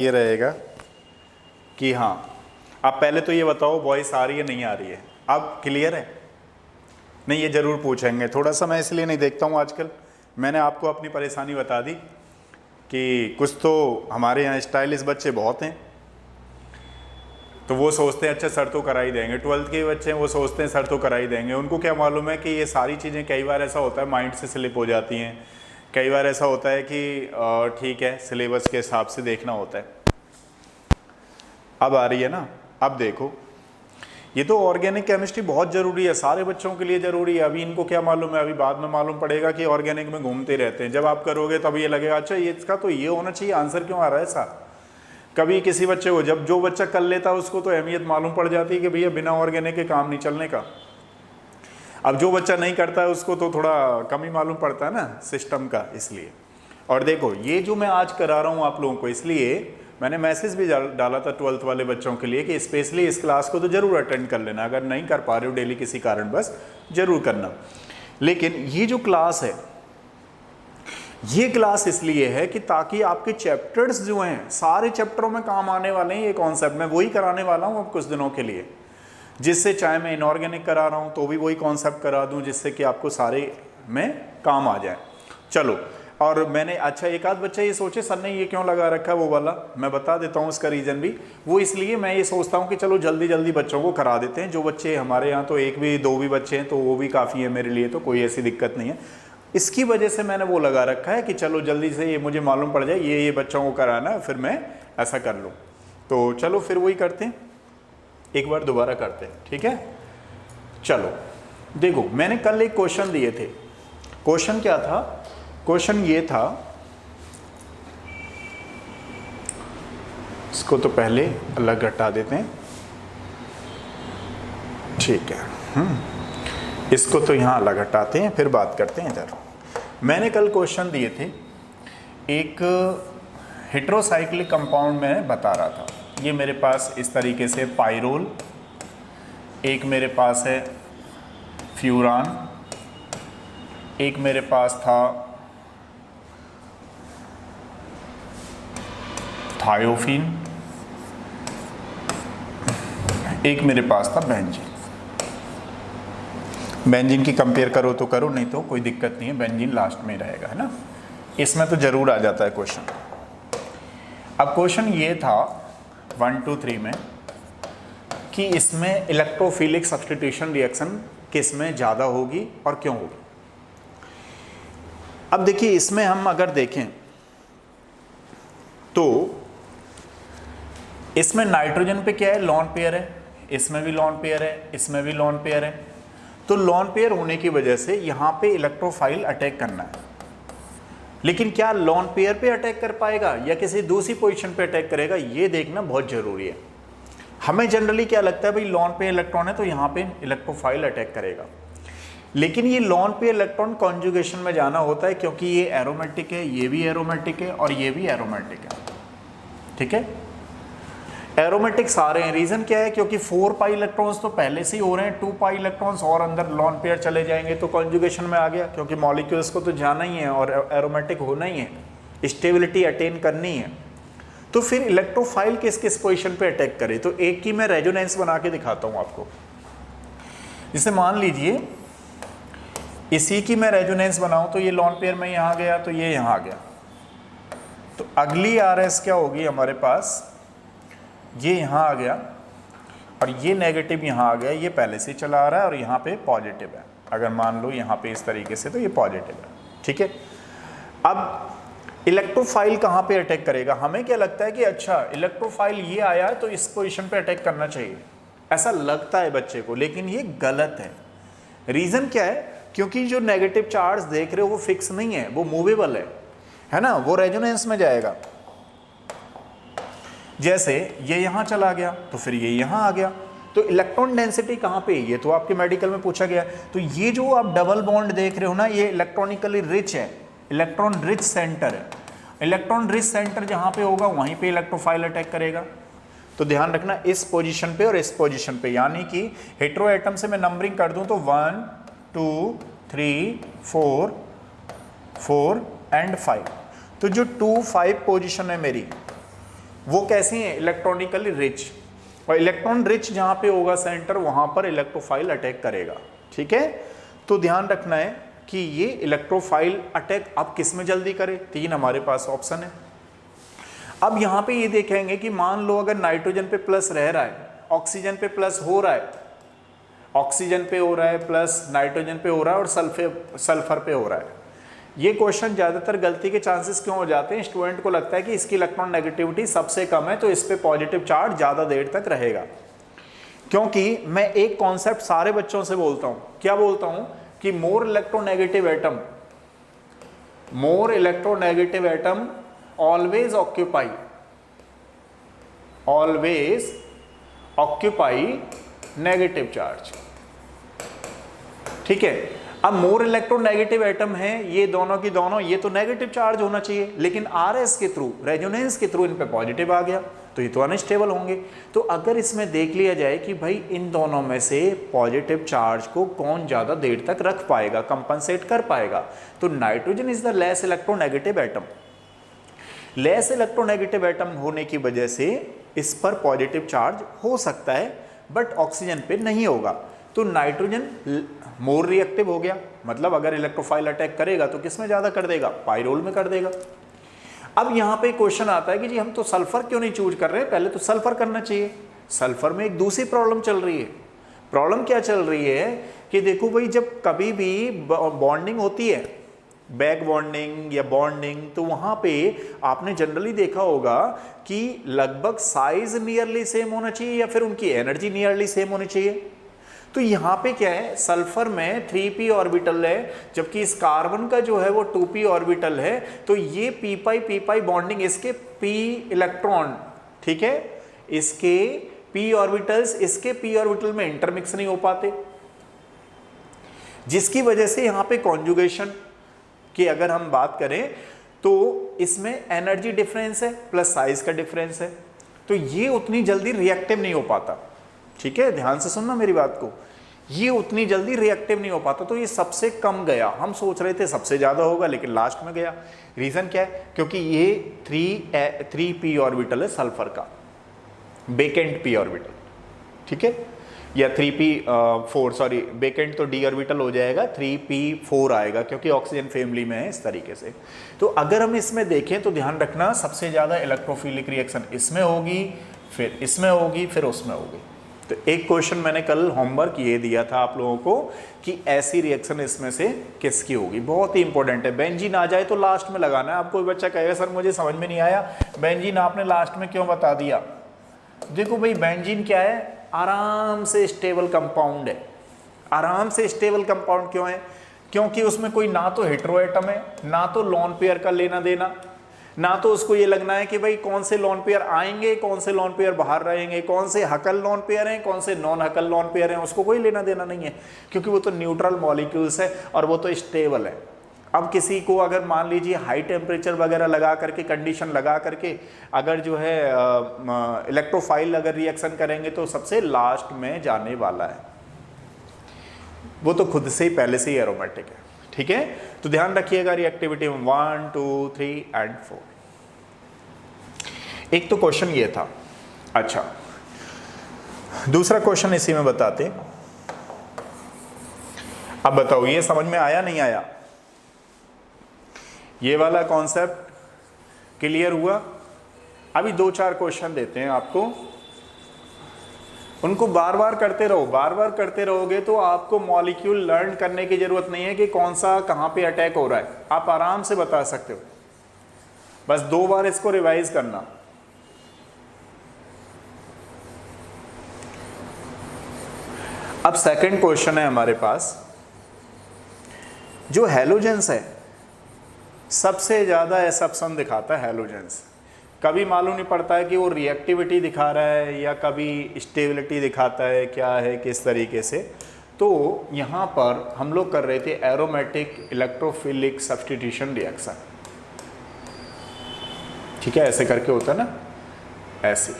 ये रहेगा कि हाँ, अब पहले तो ये बताओ वॉइस आ रही है नहीं आ रही है, अब क्लियर है? नहीं, ये ज़रूर पूछेंगे। थोड़ा सा मैं इसलिए नहीं देखता हूँ आजकल, मैंने आपको अपनी परेशानी बता दी कि कुछ तो हमारे यहाँ स्टाइलिश बच्चे बहुत हैं, तो वो सोचते हैं अच्छा सर तो करा ही देंगे। 12th के बच्चे हैं, वो सोचते हैं सर तो करा ही देंगे। उनको क्या मालूम है कि ये सारी चीज़ें कई बार ऐसा होता है माइंड से स्लिप हो जाती हैं, कई बार ऐसा होता है कि ठीक है सिलेबस के हिसाब से देखना होता है। अब आ रही है ना? अब देखो, ये तो ऑर्गेनिक केमिस्ट्री बहुत ज़रूरी है, सारे बच्चों के लिए ज़रूरी है। अभी इनको क्या मालूम है, अभी बाद में मालूम पड़ेगा कि ऑर्गेनिक में घूमते रहते हैं। जब आप करोगे तब ये लगेगा अच्छा ये इसका तो ये होना चाहिए, आंसर क्यों आ रहा है ऐसा। कभी किसी बच्चे को, जब जो बच्चा कर लेता है उसको तो अहमियत मालूम पड़ जाती है कि भैया बिना ऑर्गेनिक के काम नहीं चलने का। अब जो बच्चा नहीं करता है उसको तो थोड़ा कम ही मालूम पड़ता है ना सिस्टम का, इसलिए। और देखो ये जो मैं आज करा रहा हूँ आप लोगों को, इसलिए मैंने मैसेज भी डाला था 12th वाले बच्चों के लिए कि स्पेशली इस क्लास को तो ज़रूर अटेंड कर लेना, अगर नहीं कर पा रहे हो डेली किसी कारण बस ज़रूर करना। लेकिन ये जो क्लास है, ये क्लास इसलिए है कि ताकि आपके चैप्टर्स जो हैं सारे चैप्टरों में काम आने वाले हैं। ये कॉन्सेप्ट मैं वही कराने वाला हूँ अब कुछ दिनों के लिए, जिससे चाहे मैं इनऑर्गेनिक करा रहा हूँ तो भी वही कॉन्सेप्ट करा दूँ, जिससे कि आपको सारे में काम आ जाए। चलो, और मैंने अच्छा एक आध बच्चा ये सोचे सर ने ये क्यों लगा रखा है वो वाला, मैं बता देता हूँ उसका रीज़न भी। वो इसलिए मैं ये सोचता हूँ कि चलो जल्दी जल्दी बच्चों को करा देते हैं। जो बच्चे हमारे यहाँ तो एक भी दो भी बच्चे हैं तो वो भी काफ़ी है मेरे लिए, तो कोई ऐसी दिक्कत नहीं है। इसकी वजह से मैंने वो लगा रखा है कि चलो जल्दी से ये मुझे मालूम पड़ जाए ये बच्चों को कराना है, फिर मैं ऐसा कर लूँ। तो चलो फिर वही करते हैं, एक बार दोबारा करते हैं, ठीक है। चलो देखो, मैंने कल एक क्वेश्चन दिए थे। क्वेश्चन क्या था? क्वेश्चन ये था, इसको तो पहले अलग हटा देते हैं, ठीक है। इसको तो यहाँ अलग हटाते हैं, फिर बात करते हैं इधर। मैंने कल क्वेश्चन दिए थे, एक हेटेरोसाइक्लिक कंपाउंड में बता रहा था। ये मेरे पास इस तरीके से पाइरोल, एक मेरे पास है फ्यूरान, एक मेरे पास था थायोफिन, एक मेरे पास था बेंजीन। बेंजीन की कंपेयर करो तो करो, नहीं तो कोई दिक्कत नहीं है, बेंजीन लास्ट में रहेगा, है ना। इसमें तो जरूर आ जाता है क्वेश्चन। अब क्वेश्चन ये था 1 2 3 में कि इसमें इलेक्ट्रोफिलिक सब्स्टिट्यूशन रिएक्शन किस में ज़्यादा होगी और क्यों होगी। अब देखिए, इसमें हम अगर देखें तो इसमें नाइट्रोजन पे क्या है, लॉन पेयर है, इसमें भी लॉन पेयर है, इसमें भी लॉन पेयर है। तो लॉन पेयर होने की वजह से यहाँ पे इलेक्ट्रोफाइल अटैक करना है। लेकिन क्या लॉन पेयर पे अटैक कर पाएगा या किसी दूसरी पोजीशन पे अटैक करेगा, ये देखना बहुत ज़रूरी है। हमें जनरली क्या लगता है भाई लॉन पेयर इलेक्ट्रॉन है तो यहाँ पे इलेक्ट्रोफाइल अटैक करेगा, लेकिन ये लॉन पेयर इलेक्ट्रॉन कॉन्जुगेशन में जाना होता है, क्योंकि ये एरोमेटिक है, ये भी एरोमेटिक है और ये भी एरोमेटिक है, ठीक है। एरोमेटिक सारे हैं। रीजन क्या है? क्योंकि 4 पाई इलेक्ट्रॉन्स तो पहले से ही हो रहे हैं, 2 पाई इलेक्ट्रॉन्स और अंदर लॉन पेयर चले जाएंगे तो कॉन्जुगेशन में आ गया, क्योंकि मॉलिक्यूल्स को तो जाना ही है और एरोमेटिक होना ही है, स्टेबिलिटी अटेन करनी है। तो फिर इलेक्ट्रोफाइल किस किस पोजीशन पे अटैक करे, तो एक की मैं रेजोनेंस बना के दिखाता हूँ आपको। जैसे मान लीजिए इसी की मैं रेजोनेंस बनाऊँ तो ये लॉन पेयर में यहाँ गया तो ये यहाँ आ गया, तो अगली RS क्या होगी हमारे पास, ये यहाँ आ गया और ये नेगेटिव यहाँ आ गया, ये पहले से चला आ रहा है और यहाँ पे पॉजिटिव है। अगर मान लो यहाँ पे इस तरीके से तो ये पॉजिटिव है, ठीक है। अब इलेक्ट्रोफाइल कहाँ पे अटैक करेगा? हमें क्या लगता है कि अच्छा इलेक्ट्रोफाइल ये आया है तो इस पोजीशन पे अटैक करना चाहिए, ऐसा लगता है बच्चे को, लेकिन ये गलत है। रीज़न क्या है? क्योंकि जो नेगेटिव चार्ज देख रहे हो वो फिक्स नहीं है, वो मूवेबल है ना, वो रेजोनेंस में जाएगा। जैसे ये यहाँ चला गया तो फिर ये यहाँ आ गया, तो इलेक्ट्रॉन डेंसिटी कहाँ पे? ये तो आपके मेडिकल में पूछा गया। तो ये जो आप डबल बॉन्ड देख रहे हो ना, ये इलेक्ट्रॉनिकली रिच है, इलेक्ट्रॉन रिच सेंटर है। इलेक्ट्रॉन रिच सेंटर जहाँ पे होगा वहीं पे इलेक्ट्रोफाइल अटैक करेगा। तो ध्यान रखना इस पोजीशन पे और इस पोजीशन पे, यानी कि हेटेरो एटम से मैं नंबरिंग कर दूं तो 1 2 3 4 4 एंड 5। तो जो 2 5 पोजीशन है मेरी, वो कैसी हैं, इलेक्ट्रॉनिकली रिच, और इलेक्ट्रॉन रिच जहां पे होगा सेंटर वहां पर इलेक्ट्रोफाइल अटैक करेगा। ठीक है, तो ध्यान रखना है कि ये इलेक्ट्रोफाइल अटैक अब किस में जल्दी करे, 3 हमारे पास ऑप्शन है। अब यहां पे ये देखेंगे कि मान लो अगर नाइट्रोजन पे प्लस रह रहा है, ऑक्सीजन पे प्लस हो रहा है, ऑक्सीजन पे हो रहा है प्लस नाइट्रोजन पे हो रहा है और सल्फर पे हो रहा है। ये क्वेश्चन ज़्यादातर गलती के चांसेस क्यों हो जाते हैं, स्टूडेंट को लगता है कि इसकी इलेक्ट्रॉन नेगेटिविटी सबसे कम है तो इस पे पॉजिटिव चार्ज ज़्यादा देर तक रहेगा। क्योंकि मैं एक कॉन्सेप्ट सारे बच्चों से बोलता हूँ, क्या बोलता हूँ कि more electronegative atom always occupy negative charge. ठीक है, अब मोर इलेक्ट्रोनेगेटिव एटम है ये दोनों की दोनों, ये तो नेगेटिव चार्ज होना चाहिए, लेकिन आरएस के थ्रू, रेजोनेंस के थ्रू इन पे पॉजिटिव आ गया तो ये तो अनस्टेबल होंगे। तो अगर इसमें देख लिया जाए कि भाई इन दोनों में से पॉजिटिव चार्ज को कौन ज़्यादा देर तक रख पाएगा, कंपनसेट कर पाएगा, तो nitrogen is the less electronegative atom. Less electronegative atom होने की वजह से इस पर पॉजिटिव चार्ज हो सकता है बट ऑक्सीजन पे नहीं होगा। तो नाइट्रोजन मोर रिएक्टिव हो गया, मतलब अगर इलेक्ट्रोफाइल अटैक करेगा तो किस में ज़्यादा कर देगा, पाइरोल में कर देगा। अब यहाँ पे क्वेश्चन आता है कि जी हम तो सल्फर क्यों नहीं चूज कर रहे हैं, पहले तो सल्फर करना चाहिए। सल्फर में एक दूसरी प्रॉब्लम चल रही है। प्रॉब्लम क्या चल रही है कि देखो भाई, जब कभी भी बॉन्डिंग होती है, बैक बॉन्डिंग या बॉन्डिंग, तो वहाँ पे आपने जनरली देखा होगा कि लगभग साइज नियरली सेम होना चाहिए या फिर उनकी एनर्जी नियरली सेम होनी चाहिए। तो यहाँ पे क्या है, सल्फर में 3p ऑर्बिटल है जबकि इस कार्बन का जो है वो 2p ऑर्बिटल है। तो ये p बॉन्डिंग, इसके p इलेक्ट्रॉन, ठीक है, इसके p ऑर्बिटल्स इसके p ऑर्बिटल में इंटरमिक्स नहीं हो पाते, जिसकी वजह से यहाँ पे कॉन्जुगेशन की अगर हम बात करें तो इसमें एनर्जी डिफरेंस है प्लस साइज का डिफरेंस है, तो ये उतनी जल्दी रिएक्टिव नहीं हो पाता। ठीक है, ध्यान से सुनना मेरी बात को, ये उतनी जल्दी रिएक्टिव नहीं हो पाता। तो ये सबसे कम गया, हम सोच रहे थे सबसे ज्यादा होगा लेकिन लास्ट में गया। रीजन क्या है, क्योंकि ये 3p ऑर्बिटल है सल्फर का, बेकेंट p ऑर्बिटल, ठीक है, या 3p4 सॉरी, बेकेंट तो d ऑर्बिटल हो जाएगा, 3p4 आएगा क्योंकि ऑक्सीजन फैमिली में है इस तरीके से। तो अगर हम इसमें देखें तो ध्यान रखना सबसे ज्यादा इलेक्ट्रोफिलिक रिएक्शन इसमें होगी, फिर इसमें होगी, फिर उसमें होगी। तो एक क्वेश्चन मैंने कल होमवर्क ये दिया था आप लोगों को कि ऐसी रिएक्शन इसमें से किसकी होगी, बहुत ही इंपॉर्टेंट है। बेंजीन आ जाए तो लास्ट में लगाना है। आप कोई बच्चा कहेगा सर मुझे समझ में नहीं आया, बेंजीन आपने लास्ट में क्यों बता दिया। देखो भाई, बेंजीन क्या है, आराम से स्टेबल कंपाउंड है। आराम से स्टेबल कंपाउंड क्यों है, क्योंकि उसमें कोई ना तो हेटेरो एटम है, ना तो लोन पेयर का लेना देना, ना तो उसको ये लगना है कि भाई कौन से लोन पेयर आएंगे, कौन से लोन पेयर बाहर रहेंगे, कौन से हकल लोन पेयर हैं, कौन से नॉन हकल लोन पेयर हैं, उसको कोई लेना देना नहीं है, क्योंकि वो तो न्यूट्रल मॉलिक्यूल्स है और वो तो स्टेबल है। अब किसी को अगर मान लीजिए हाई टेम्परेचर वगैरह लगा करके, कंडीशन लगा करके अगर जो है इलेक्ट्रोफाइल अगर रिएक्शन करेंगे तो सबसे लास्ट में जाने वाला है, वो तो खुद से ही पहले से ही एरोमेटिक है। ठीक है, तो ध्यान रखिएगा रिएक्टिविटी में 1 2 3 एंड 4। एक तो क्वेश्चन ये था। अच्छा, दूसरा क्वेश्चन इसी में बताते। अब बताओ ये समझ में आया नहीं आया, ये वाला कॉन्सेप्ट क्लियर हुआ। अभी 2-4 क्वेश्चन देते हैं आपको, उनको बार बार करते रहो। बार बार करते रहोगे तो आपको मॉलिक्यूल लर्न करने की जरूरत नहीं है कि कौन सा कहां पे अटैक हो रहा है, आप आराम से बता सकते हो। बस 2 बार इसको रिवाइज करना। अब सेकंड क्वेश्चन है हमारे पास, जो हैलोजेंस है सबसे ज्यादा एसएप्शन दिखाता है हैलोजेंस। कभी मालूम नहीं पड़ता है कि वो रिएक्टिविटी दिखा रहा है या कभी स्टेबिलिटी दिखाता है, क्या है किस तरीके से। तो यहाँ पर हम लोग कर रहे थे एरोमेटिक इलेक्ट्रोफिलिक सब्स्टिट्यूशन रिएक्शन। ठीक है, ऐसे करके होता है ना, ऐसे,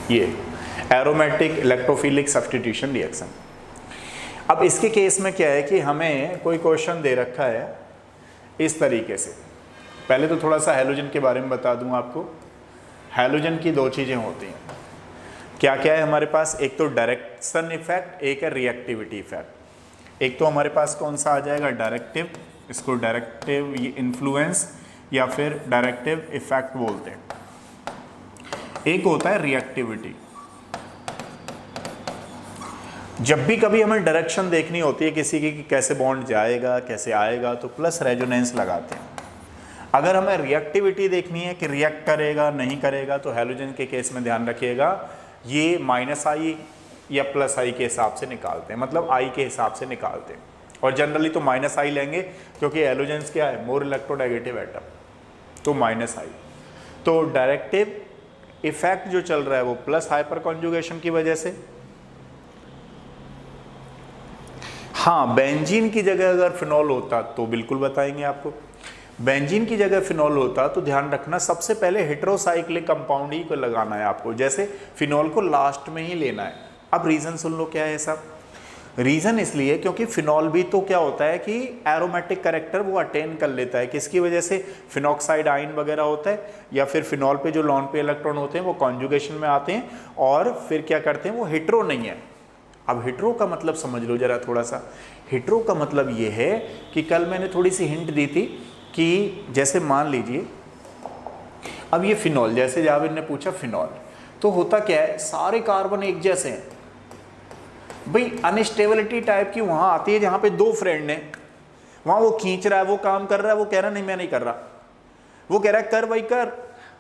ये एरोमेटिक इलेक्ट्रोफिलिक सब्स्टिट्यूशन रिएक्शन। अब इसके केस में क्या है कि हमें कोई क्वेश्चन दे रखा है इस तरीके से, पहले तो थोड़ा सा हैलोजन के बारे में बता दूं आपको। हैलोजन की दो चीज़ें होती हैं, क्या क्या है हमारे पास, एक तो डायरेक्शन इफेक्ट, एक है रिएक्टिविटी इफेक्ट। एक तो हमारे पास कौन सा आ जाएगा, डायरेक्टिव, इसको डायरेक्टिव इन्फ्लुएंस या फिर डायरेक्टिव इफेक्ट बोलते हैं। एक होता है रिएक्टिविटी। जब भी कभी हमें डायरेक्शन देखनी होती है किसी की कि कैसे बॉन्ड जाएगा कैसे आएगा, तो प्लस रेजोनेंस लगाते हैं। अगर हमें रिएक्टिविटी देखनी है कि रिएक्ट करेगा नहीं करेगा, तो हैलोजन के केस में ध्यान रखिएगा ये -I या +I के हिसाब से निकालते हैं, मतलब I के हिसाब से निकालते हैं। और जनरली तो -I लेंगे क्योंकि हैलोजेंस क्या है, मोर इलेक्ट्रोनेगेटिव एटम, तो -I। तो डायरेक्टिव इफेक्ट जो चल रहा है वो प्लस हाइपर कॉन्जुगेशन की वजह से। हाँ, बेंजीन की जगह अगर फिनॉल होता तो बिल्कुल बताएंगे आपको। बेंजीन की जगह फिनॉल होता तो ध्यान रखना सबसे पहले हेटेरोसाइक्लिक कंपाउंड ही को लगाना है आपको, जैसे फिनॉल को लास्ट में ही लेना है। अब रीज़न सुन लो क्या है सब। रीज़न इसलिए क्योंकि फिनॉल भी तो क्या होता है कि एरोमेटिक कैरेक्टर वो अटेन कर लेता है, किसकी वजह से, फिनॉक्साइड आयन वगैरह होता है, या फिर फिनॉल पे जो लॉन पे इलेक्ट्रॉन होते हैं वो कॉन्जुगेशन में आते हैं और फिर क्या करते हैं, वो हेटेरो नहीं है। अब हेटेरो का मतलब समझ लो जरा थोड़ा सा। हेटेरो का मतलब ये है कि कल मैंने थोड़ी सी हिंट दी थी कि जैसे मान लीजिए अब ये फिनॉल, जैसे जावेद ने पूछा फिनॉल, तो होता क्या है, सारे कार्बन एक जैसे हैं भाई। अनस्टेबिलिटी टाइप की वहाँ आती है जहाँ पे दो फ्रेंड हैं, वहाँ वो खींच रहा है, वो काम कर रहा है, वो कह रहा नहीं मैं नहीं कर रहा, वो कह रहा है कर भाई कर,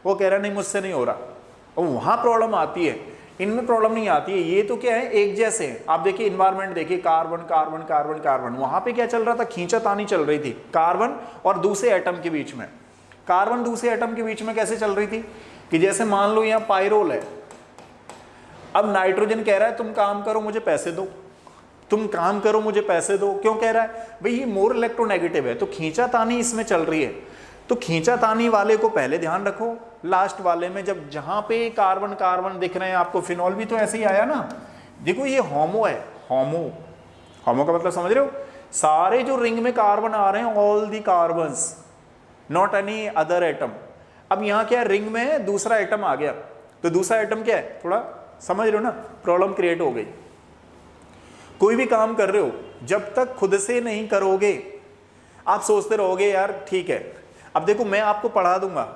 वो कह रहा नहीं मुझसे नहीं हो रहा, और वहाँ प्रॉब्लम आती है। इनमें प्रॉब्लम नहीं आती है, ये तो क्या है एक जैसे हैं। आप देखिए इन्वायरमेंट देखिए, कार्बन कार्बन कार्बन कार्बन, वहाँ पे क्या चल रहा था, खींचातानी चल रही थी कार्बन और दूसरे एटम के बीच में। कार्बन दूसरे एटम के बीच में कैसे चल रही थी कि जैसे मान लो यहाँ पायरोल है, अब नाइट्रोजन कह रहा है तुम काम करो मुझे पैसे दो, तुम काम करो मुझे पैसे दो। क्यों कह रहा है भाई, ये मोर इलेक्ट्रोनेगेटिव है, तो खींचातानी इसमें चल रही है। तो खींचातानी वाले को पहले ध्यान रखो, लास्ट वाले में जब जहां पे कार्बन कार्बन दिख रहे हैं आपको, फिनॉल भी तो ऐसे ही आया ना। देखो ये होमो है, होमो, होमो का मतलब समझ रहे हो, सारे जो रिंग में कार्बन आ रहे हैं, all the carbons, not any other atom. अब यहाँ क्या है, रिंग में दूसरा एटम आ गया, तो दूसरा एटम क्या है, थोड़ा समझ रहे हो ना, प्रॉब्लम क्रिएट हो गई। कोई भी काम कर रहे हो जब तक खुद से नहीं करोगे, आप सोचते रहोगे यार ठीक है। अब देखो मैं आपको पढ़ा दूंगा,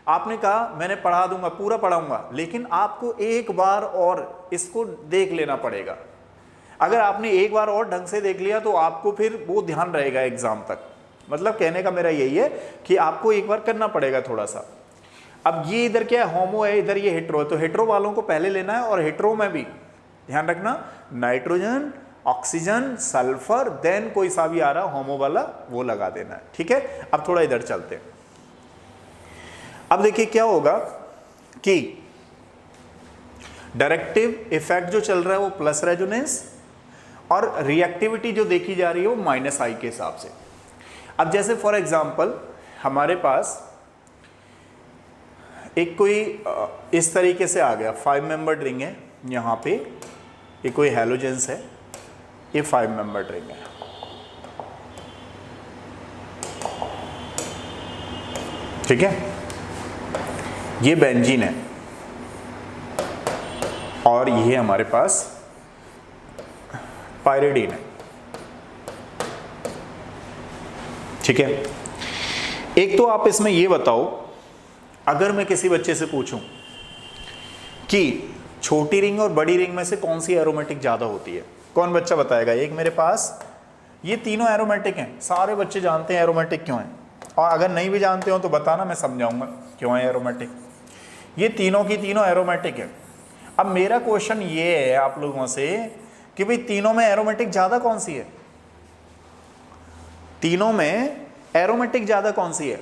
आपने कहा मैंने पढ़ा दूंगा, पूरा पढ़ाऊंगा, लेकिन आपको एक बार और इसको देख लेना पड़ेगा। अगर आपने एक बार और ढंग से देख लिया तो आपको फिर वो ध्यान रहेगा एग्जाम तक। मतलब कहने का मेरा यही है कि आपको एक बार करना पड़ेगा थोड़ा सा। अब ये इधर क्या है, होमो है, इधर ये हेटेरो है, तो हेटेरो वालों को पहले लेना है। और हेटेरो में भी ध्यान रखना, नाइट्रोजन, ऑक्सीजन, सल्फर, देन कोई सा भी आ रहा होमो वाला वो लगा देना है, ठीक है। अब थोड़ा इधर चलते हैं। अब देखिए क्या होगा कि डायरेक्टिव इफेक्ट जो चल रहा है वो प्लस रेजोनेंस, और रिएक्टिविटी जो देखी जा रही है वो -I के हिसाब से। अब जैसे फॉर एग्जांपल हमारे पास एक कोई इस तरीके से आ गया, 5 मेंबर्ड रिंग है, यहाँ पे ये कोई हैलोजेंस है, ये 5 मेंबर्ड रिंग है, ठीक है। ये बेंजीन है और ये हमारे पास पायरिडीन है, ठीक है। एक तो आप इसमें ये बताओ, अगर मैं किसी बच्चे से पूछूं कि छोटी रिंग और बड़ी रिंग में से कौन सी एरोमेटिक ज्यादा होती है, कौन बच्चा बताएगा। एक मेरे पास ये तीनों एरोमेटिक हैं, सारे बच्चे जानते हैं एरोमेटिक क्यों है, और अगर नहीं भी जानते हो तो बताना, मैं समझाऊंगा क्यों है एरोमेटिक। ये तीनों की तीनों एरोमेटिक है। अब मेरा क्वेश्चन ये है आप लोगों से कि भाई तीनों में एरोमेटिक ज्यादा कौन सी है, तीनों में एरोमेटिक ज्यादा कौन सी है।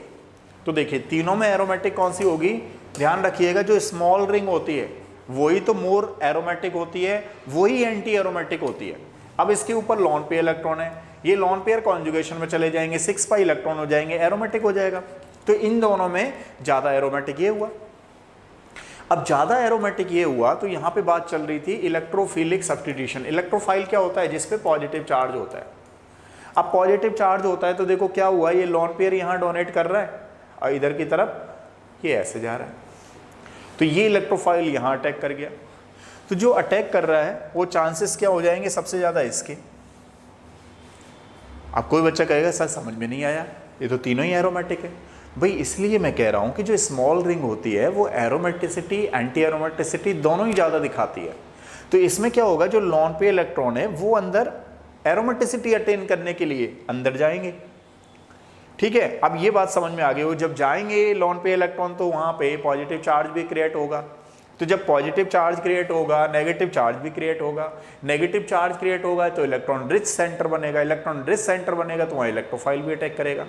तो देखिए तीनों में एरोमेटिक कौन सी होगी, ध्यान रखिएगा, जो स्मॉल रिंग होती है वही तो मोर एरोमेटिक होती है, वही एंटी एरोमेटिक होती है। अब इसके ऊपर लॉन पेयर इलेक्ट्रॉन है, ये लॉन पेयर कॉन्जुगेशन में चले जाएंगे, 6 पाई इलेक्ट्रॉन हो जाएंगे, एरोमेटिक हो जाएगा। तो इन दोनों में ज्यादा एरोमेटिक ये हुआ। अब ज्यादा एरोमेटिक ये हुआ तो यहां पे बात चल रही थी इलेक्ट्रोफिलिक सब्स्टिट्यूशन। इलेक्ट्रोफाइल क्या होता है, जिसपे पॉजिटिव चार्ज होता है। अब पॉजिटिव चार्ज होता है तो देखो क्या हुआ, ये लॉन पेयर यहां डोनेट कर रहा है और इधर की तरफ ये ऐसे जा रहा है। तो ये इलेक्ट्रोफाइल यहाँ अटैक कर गया। तो जो अटैक कर रहा है वो चांसेस क्या हो जाएंगे सबसे ज़्यादा इसके। अब कोई बच्चा कहेगा सर समझ में नहीं आया, ये तो तीनों ही एरोमेटिक है। भाई इसलिए मैं कह रहा हूँ कि जो स्मॉल रिंग होती है वो एरोमेटिसिटी एंटी एरोमेटिसिटी दोनों ही ज़्यादा दिखाती है। तो इसमें क्या होगा, जो लॉन पे इलेक्ट्रॉन है वो अंदर एरोमेटिसिटी अटेन करने के लिए अंदर जाएंगे। ठीक है, अब ये बात समझ में आ गई हो, जब जाएंगे लॉन पे इलेक्ट्रॉन तो वहाँ पे पॉजिटिव चार्ज भी क्रिएट होगा। तो जब पॉजिटिव चार्ज क्रिएट होगा नेगेटिव चार्ज भी क्रिएट होगा। नेगेटिव चार्ज क्रिएट होगा तो इलेक्ट्रॉन रिच सेंटर बनेगा। इलेक्ट्रॉन रिच सेंटर बनेगा तो वहाँ इलेक्ट्रोफाइल भी अटैक करेगा।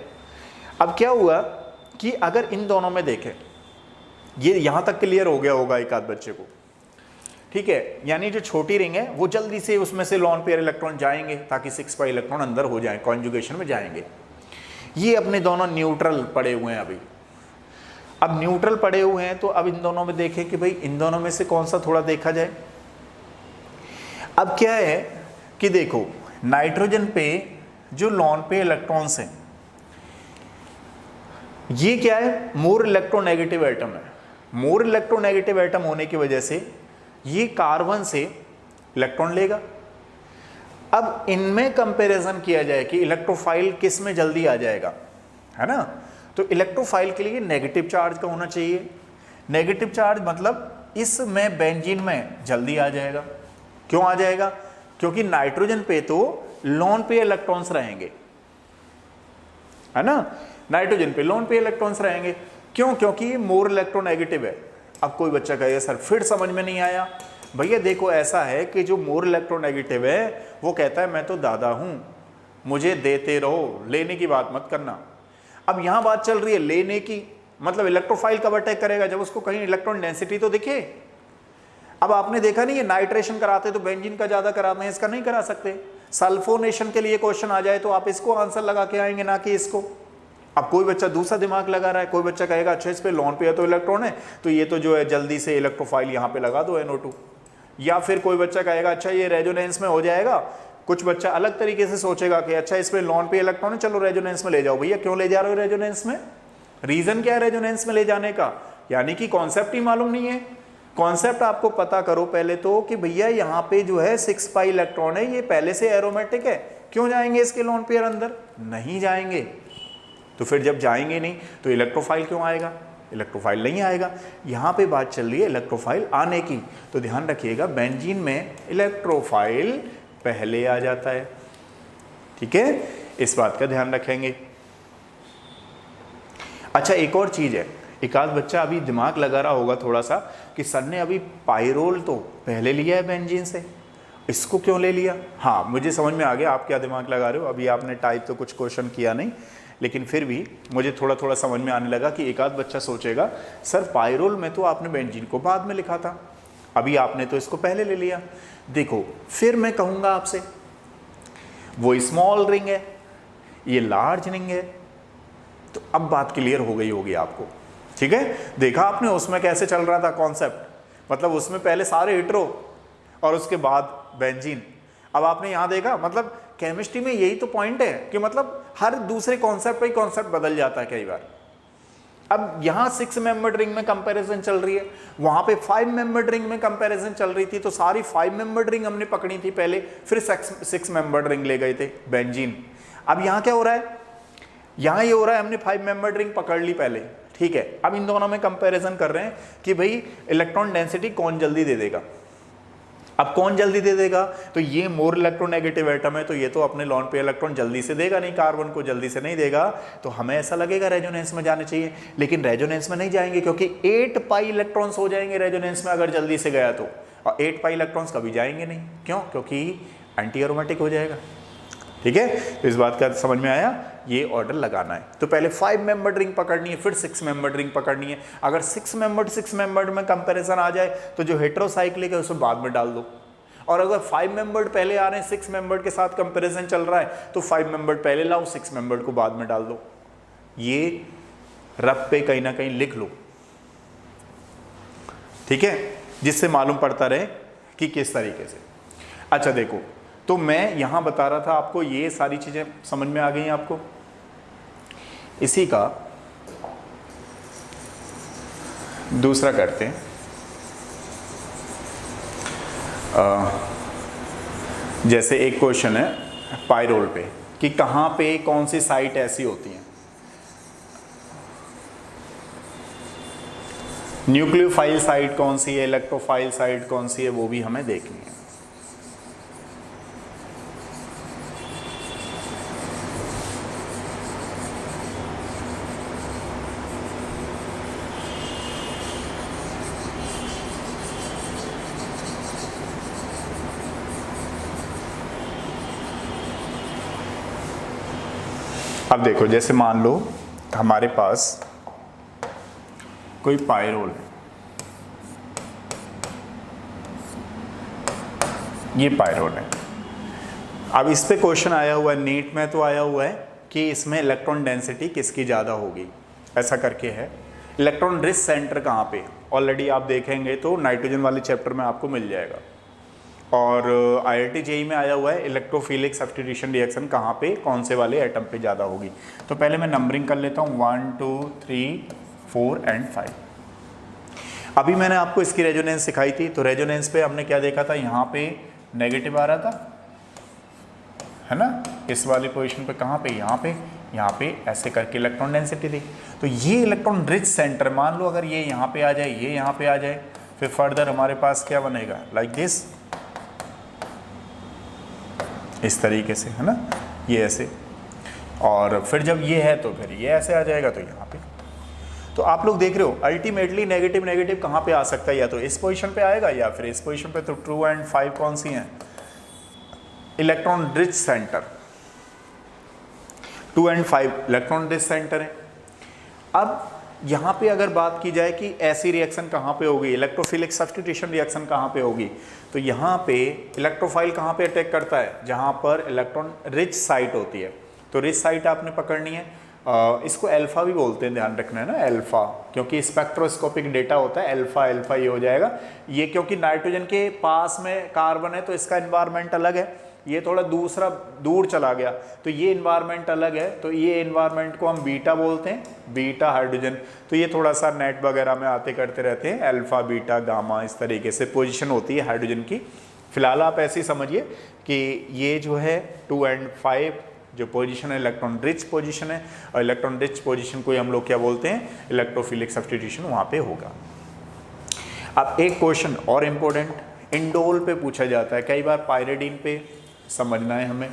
अब क्या हुआ कि अगर इन दोनों में देखें, ये यहाँ तक क्लियर हो गया होगा एक आध बच्चे को। ठीक है, यानी जो छोटी रिंग है वो जल्दी से उसमें से लॉन पेयर इलेक्ट्रॉन जाएंगे ताकि 6 पाई इलेक्ट्रॉन अंदर हो जाए, कॉन्जुगेशन में जाएंगे। ये अपने दोनों न्यूट्रल पड़े हुए हैं अभी। अब न्यूट्रल पड़े हुए हैं तो अब इन दोनों में देखें कि भाई इन दोनों में से कौन सा थोड़ा देखा जाए। अब क्या है कि देखो नाइट्रोजन पे जो लॉन पे इलेक्ट्रॉन्स हैं ये क्या है, मोर इलेक्ट्रोनेगेटिव एटम है। मोर इलेक्ट्रोनेगेटिव एटम होने की वजह से ये कार्बन से इलेक्ट्रॉन लेगा। अब इनमें कंपैरिजन किया जाए कि इलेक्ट्रोफाइल किस में जल्दी आ जाएगा, है ना। तो इलेक्ट्रोफाइल के लिए नेगेटिव चार्ज का होना चाहिए। नेगेटिव चार्ज मतलब इसमें बेंजीन में जल्दी आ जाएगा। क्यों आ जाएगा, क्योंकि नाइट्रोजन पे तो लॉन पे इलेक्ट्रॉन्स रहेंगे, है ना। नाइट्रोजन पे लॉन पे इलेक्ट्रॉन्स रहेंगे। क्यों, क्योंकि ये मोर इलेक्ट्रोनेगेटिव है। अब कोई बच्चा कहेगा सर फिर समझ में नहीं आया। भैया देखो ऐसा है कि जो मोर इलेक्ट्रोनेगेटिव है वो कहता है मैं तो दादा हूं, मुझे देते रहो, लेने की बात मत करना। अब यहां बात चल रही है लेने की, मतलब इलेक्ट्रोफाइल कब अटैक करेगा, जब उसको कहीं इलेक्ट्रॉन डेंसिटी तो दिखे। अब आपने देखा नहीं, ये नाइट्रेशन कराते तो बेंजीन का ज्यादा कराते हैं, इसका नहीं करा सकते। सल्फोनेशन के लिए क्वेश्चन आ जाए तो आप इसको आंसर लगा के आएंगे, ना कि इसको। अब कोई बच्चा दूसरा दिमाग लगा रहा है, कोई बच्चा कहेगा अच्छा इस पे लॉन पे है तो इलेक्ट्रॉन है तो ये तो जो है जल्दी से इलेक्ट्रोफाइल यहाँ पे लगा दो NO2। या फिर कोई बच्चा कहेगा अच्छा ये रेजोनेंस में हो जाएगा। कुछ बच्चा अलग तरीके से सोचेगा कि अच्छा इस पे लॉन पे इलेक्ट्रॉन है, चलो रेजोनेंस में ले जाओ। भैया क्यों ले जा रहे हो रेजोनेंस में, रीजन क्या है रेजोनेंस में ले जाने का, यानी कि कॉन्सेप्ट ही मालूम नहीं है। कॉन्सेप्ट आपको पता करो पहले तो कि भैया यहाँ पे जो है 6 पाई इलेक्ट्रॉन है, ये पहले से एरोमेटिक है, क्यों जाएंगे इसके लॉन पेयर अंदर, नहीं जाएंगे। तो फिर जब जाएंगे नहीं तो इलेक्ट्रोफाइल क्यों आएगा, इलेक्ट्रोफाइल नहीं आएगा। यहाँ पे बात चल रही है इलेक्ट्रोफाइल आने की, तो ध्यान रखिएगा बेंजीन में इलेक्ट्रोफाइल पहले आ जाता है। ठीक है, इस बात का ध्यान रखेंगे। अच्छा एक और चीज है, एक आध बच्चा अभी दिमाग लगा रहा होगा थोड़ा सा कि सर ने अभी पाइरोल तो पहले लिया है बेंजीन से, इसको क्यों ले लिया। हाँ मुझे समझ में आ गया आप क्या दिमाग लगा रहे हो। अभी आपने टाइप तो कुछ क्वेश्चन किया नहीं, लेकिन फिर भी मुझे थोड़ा थोड़ा समझ में आने लगा कि एक आध बच्चा सोचेगा सर पाइरोल में तो आपने बेंजीन को बाद में लिखा था, अभी आपने तो इसको पहले ले लिया। देखो फिर मैं कहूँगा आपसे, वो स्मॉल रिंग है, ये लार्ज रिंग है, तो अब बात क्लियर हो गई होगी आपको। ठीक है, देखा आपने उसमें कैसे चल रहा था कॉन्सेप्ट, मतलब उसमें पहले सारे हेटेरो और उसके बाद बेंजीन। अब आपने यहाँ देखा, मतलब केमिस्ट्री में यही तो पॉइंट है कि मतलब हर दूसरे कॉन्सेप्ट पे ही कॉन्सेप्ट बदल जाता है कई बार। अब यहाँ 6 मेंबर्ड रिंग में कंपैरिजन चल रही है, वहां पे 5 मेंबर्ड रिंग में कंपैरिजन चल रही थी, तो सारी 5 मेंबर्ड रिंग हमने पकड़ी थी पहले, फिर 6 मेंबर्ड रिंग ले गए थे बेंजीन। अब यहाँ क्या हो रहा है, यहाँ ये हो रहा है हमने 5 मेंबर्ड रिंग पकड़ ली पहले, ठीक है। अब इन दोनों में कंपैरिजन कर रहे हैं कि भाई इलेक्ट्रॉन डेंसिटी कौन जल्दी दे देगा। अब कौन जल्दी दे देगा, तो ये मोर इलेक्ट्रोनेगेटिव एटम है, तो ये तो अपने लॉन पे इलेक्ट्रॉन जल्दी से देगा नहीं, कार्बन को जल्दी से नहीं देगा, तो हमें ऐसा लगेगा रेजोनेंस में जाने चाहिए। लेकिन रेजोनेंस में नहीं जाएंगे क्योंकि 8 पाई इलेक्ट्रॉन्स हो जाएंगे रेजोनेंस में अगर जल्दी से गया तो, और 8 पाई इलेक्ट्रॉन्स कभी जाएंगे नहीं। क्यों, क्योंकि एंटी एरोमेटिक हो जाएगा। ठीक है, तो इस बात का समझ में आया, ये ऑर्डर लगाना है। तो पहले 5 मेंबर्ड रिंग पकड़नी है, फिर 6 मेंबर्ड रिंग पकड़नी है। अगर 6 मेंबर्ड में कंपैरिजन आ जाए तो जो हेटेरोसाइक्लिक है उसे बाद में डाल दो, और अगर 5 मेंबर्ड पहले आ रहे हैं 6 मेंबर्ड के साथ कंपैरिजन चल रहा है तो 5 मेंबर्ड पहले लाओ, 6 मेंबर्ड को बाद में डाल दो। ये रफ पे कहीं ना कहीं लिख लो, ठीक है, जिससे मालूम पड़ता रहे कि किस तरीके से। अच्छा देखो, तो मैं यहां बता रहा था आपको, ये सारी चीजें समझ में आ गई हैं आपको। इसी का दूसरा करते हैं। जैसे एक क्वेश्चन है पायरोल पे कि कहाँ पे कौन सी साइट ऐसी होती है, न्यूक्लियोफाइल साइट कौन सी है, इलेक्ट्रोफाइल साइट कौन सी है, वो भी हमें देखनी है। अब देखो, जैसे मान लो हमारे पास कोई पायरोल है, ये पायरोल है। अब इस पे क्वेश्चन आया हुआ है, नीट में तो आया हुआ है कि इसमें इलेक्ट्रॉन डेंसिटी किसकी ज़्यादा होगी, ऐसा करके है। इलेक्ट्रॉन रिच सेंटर कहाँ पे, ऑलरेडी आप देखेंगे तो नाइट्रोजन वाले चैप्टर में आपको मिल जाएगा। और IIT JEE में आया हुआ है इलेक्ट्रोफिलिक सब्स्टिट्यूशन रिएक्शन कहाँ पे, कौन से वाले एटम पे ज़्यादा होगी। तो पहले मैं नंबरिंग कर लेता हूँ 1 2 3 4 एंड 5। अभी मैंने आपको इसकी रेजोनेंस सिखाई थी, तो रेजोनेंस पे हमने क्या देखा था, यहाँ पे नेगेटिव आ रहा था, है ना, इस वाली पोजीशन पे। कहाँ पे, यहाँ पे ऐसे करके इलेक्ट्रॉन डेंसिटी थी। तो ये इलेक्ट्रॉन रिच सेंटर, मान लो अगर ये यहाँ पे आ जाए, ये यहाँ पे आ जाए, फिर फर्दर हमारे पास क्या बनेगा, लाइक दिस, इस तरीके से, है ना, ये ऐसे। और फिर जब ये है तो फिर ये ऐसे आ जाएगा, तो यहाँ पे। तो आप लोग देख रहे हो अल्टीमेटली नेगेटिव नेगेटिव कहाँ पे आ सकता है, या तो इस पोजीशन पे आएगा या फिर इस पोजीशन पे। तो 2 एंड 5 कौन सी हैं, electron rich centre. 2 and 5 electron rich centre है। अब यहाँ पे अगर बात की जाए कि ऐसी रिएक्शन कहाँ पे होगी, इलेक्ट्रोफिलिक सब्स्टिट्यूशन रिएक्शन कहाँ पे होगी, तो यहाँ पे इलेक्ट्रोफाइल कहाँ पे अटैक करता है, जहाँ पर इलेक्ट्रॉन रिच साइट होती है। तो रिच साइट आपने पकड़नी है, इसको अल्फा भी बोलते हैं, ध्यान रखना है ना, अल्फा, क्योंकि स्पेक्ट्रोस्कोपिक डेटा होता है, अल्फा अल्फा ये हो जाएगा। ये क्योंकि नाइट्रोजन के पास में कार्बन है तो इसका एनवायरनमेंट अलग है, ये थोड़ा दूर चला गया तो ये इन्वायरमेंट अलग है, तो ये इन्वायरमेंट को हम बीटा बोलते हैं, बीटा हाइड्रोजन। तो ये थोड़ा सा नेट वगैरह में आते करते रहते हैं, अल्फा बीटा गामा, इस तरीके से पोजीशन होती है हाइड्रोजन की। फिलहाल आप ऐसे ही समझिए कि ये जो है 2 एंड 5 जो पोजीशन है इलेक्ट्रॉन रिच पोजीशन है, और इलेक्ट्रॉन रिच पोजीशन को हम लोग क्या बोलते हैं, इलेक्ट्रोफिलिक सब्स्टिट्यूशन वहाँ पे होगा। अब एक क्वेश्चन और इम्पोर्टेंट इंडोल पे पूछा जाता है, कई बार पायरिडीन पे समझना है हमें।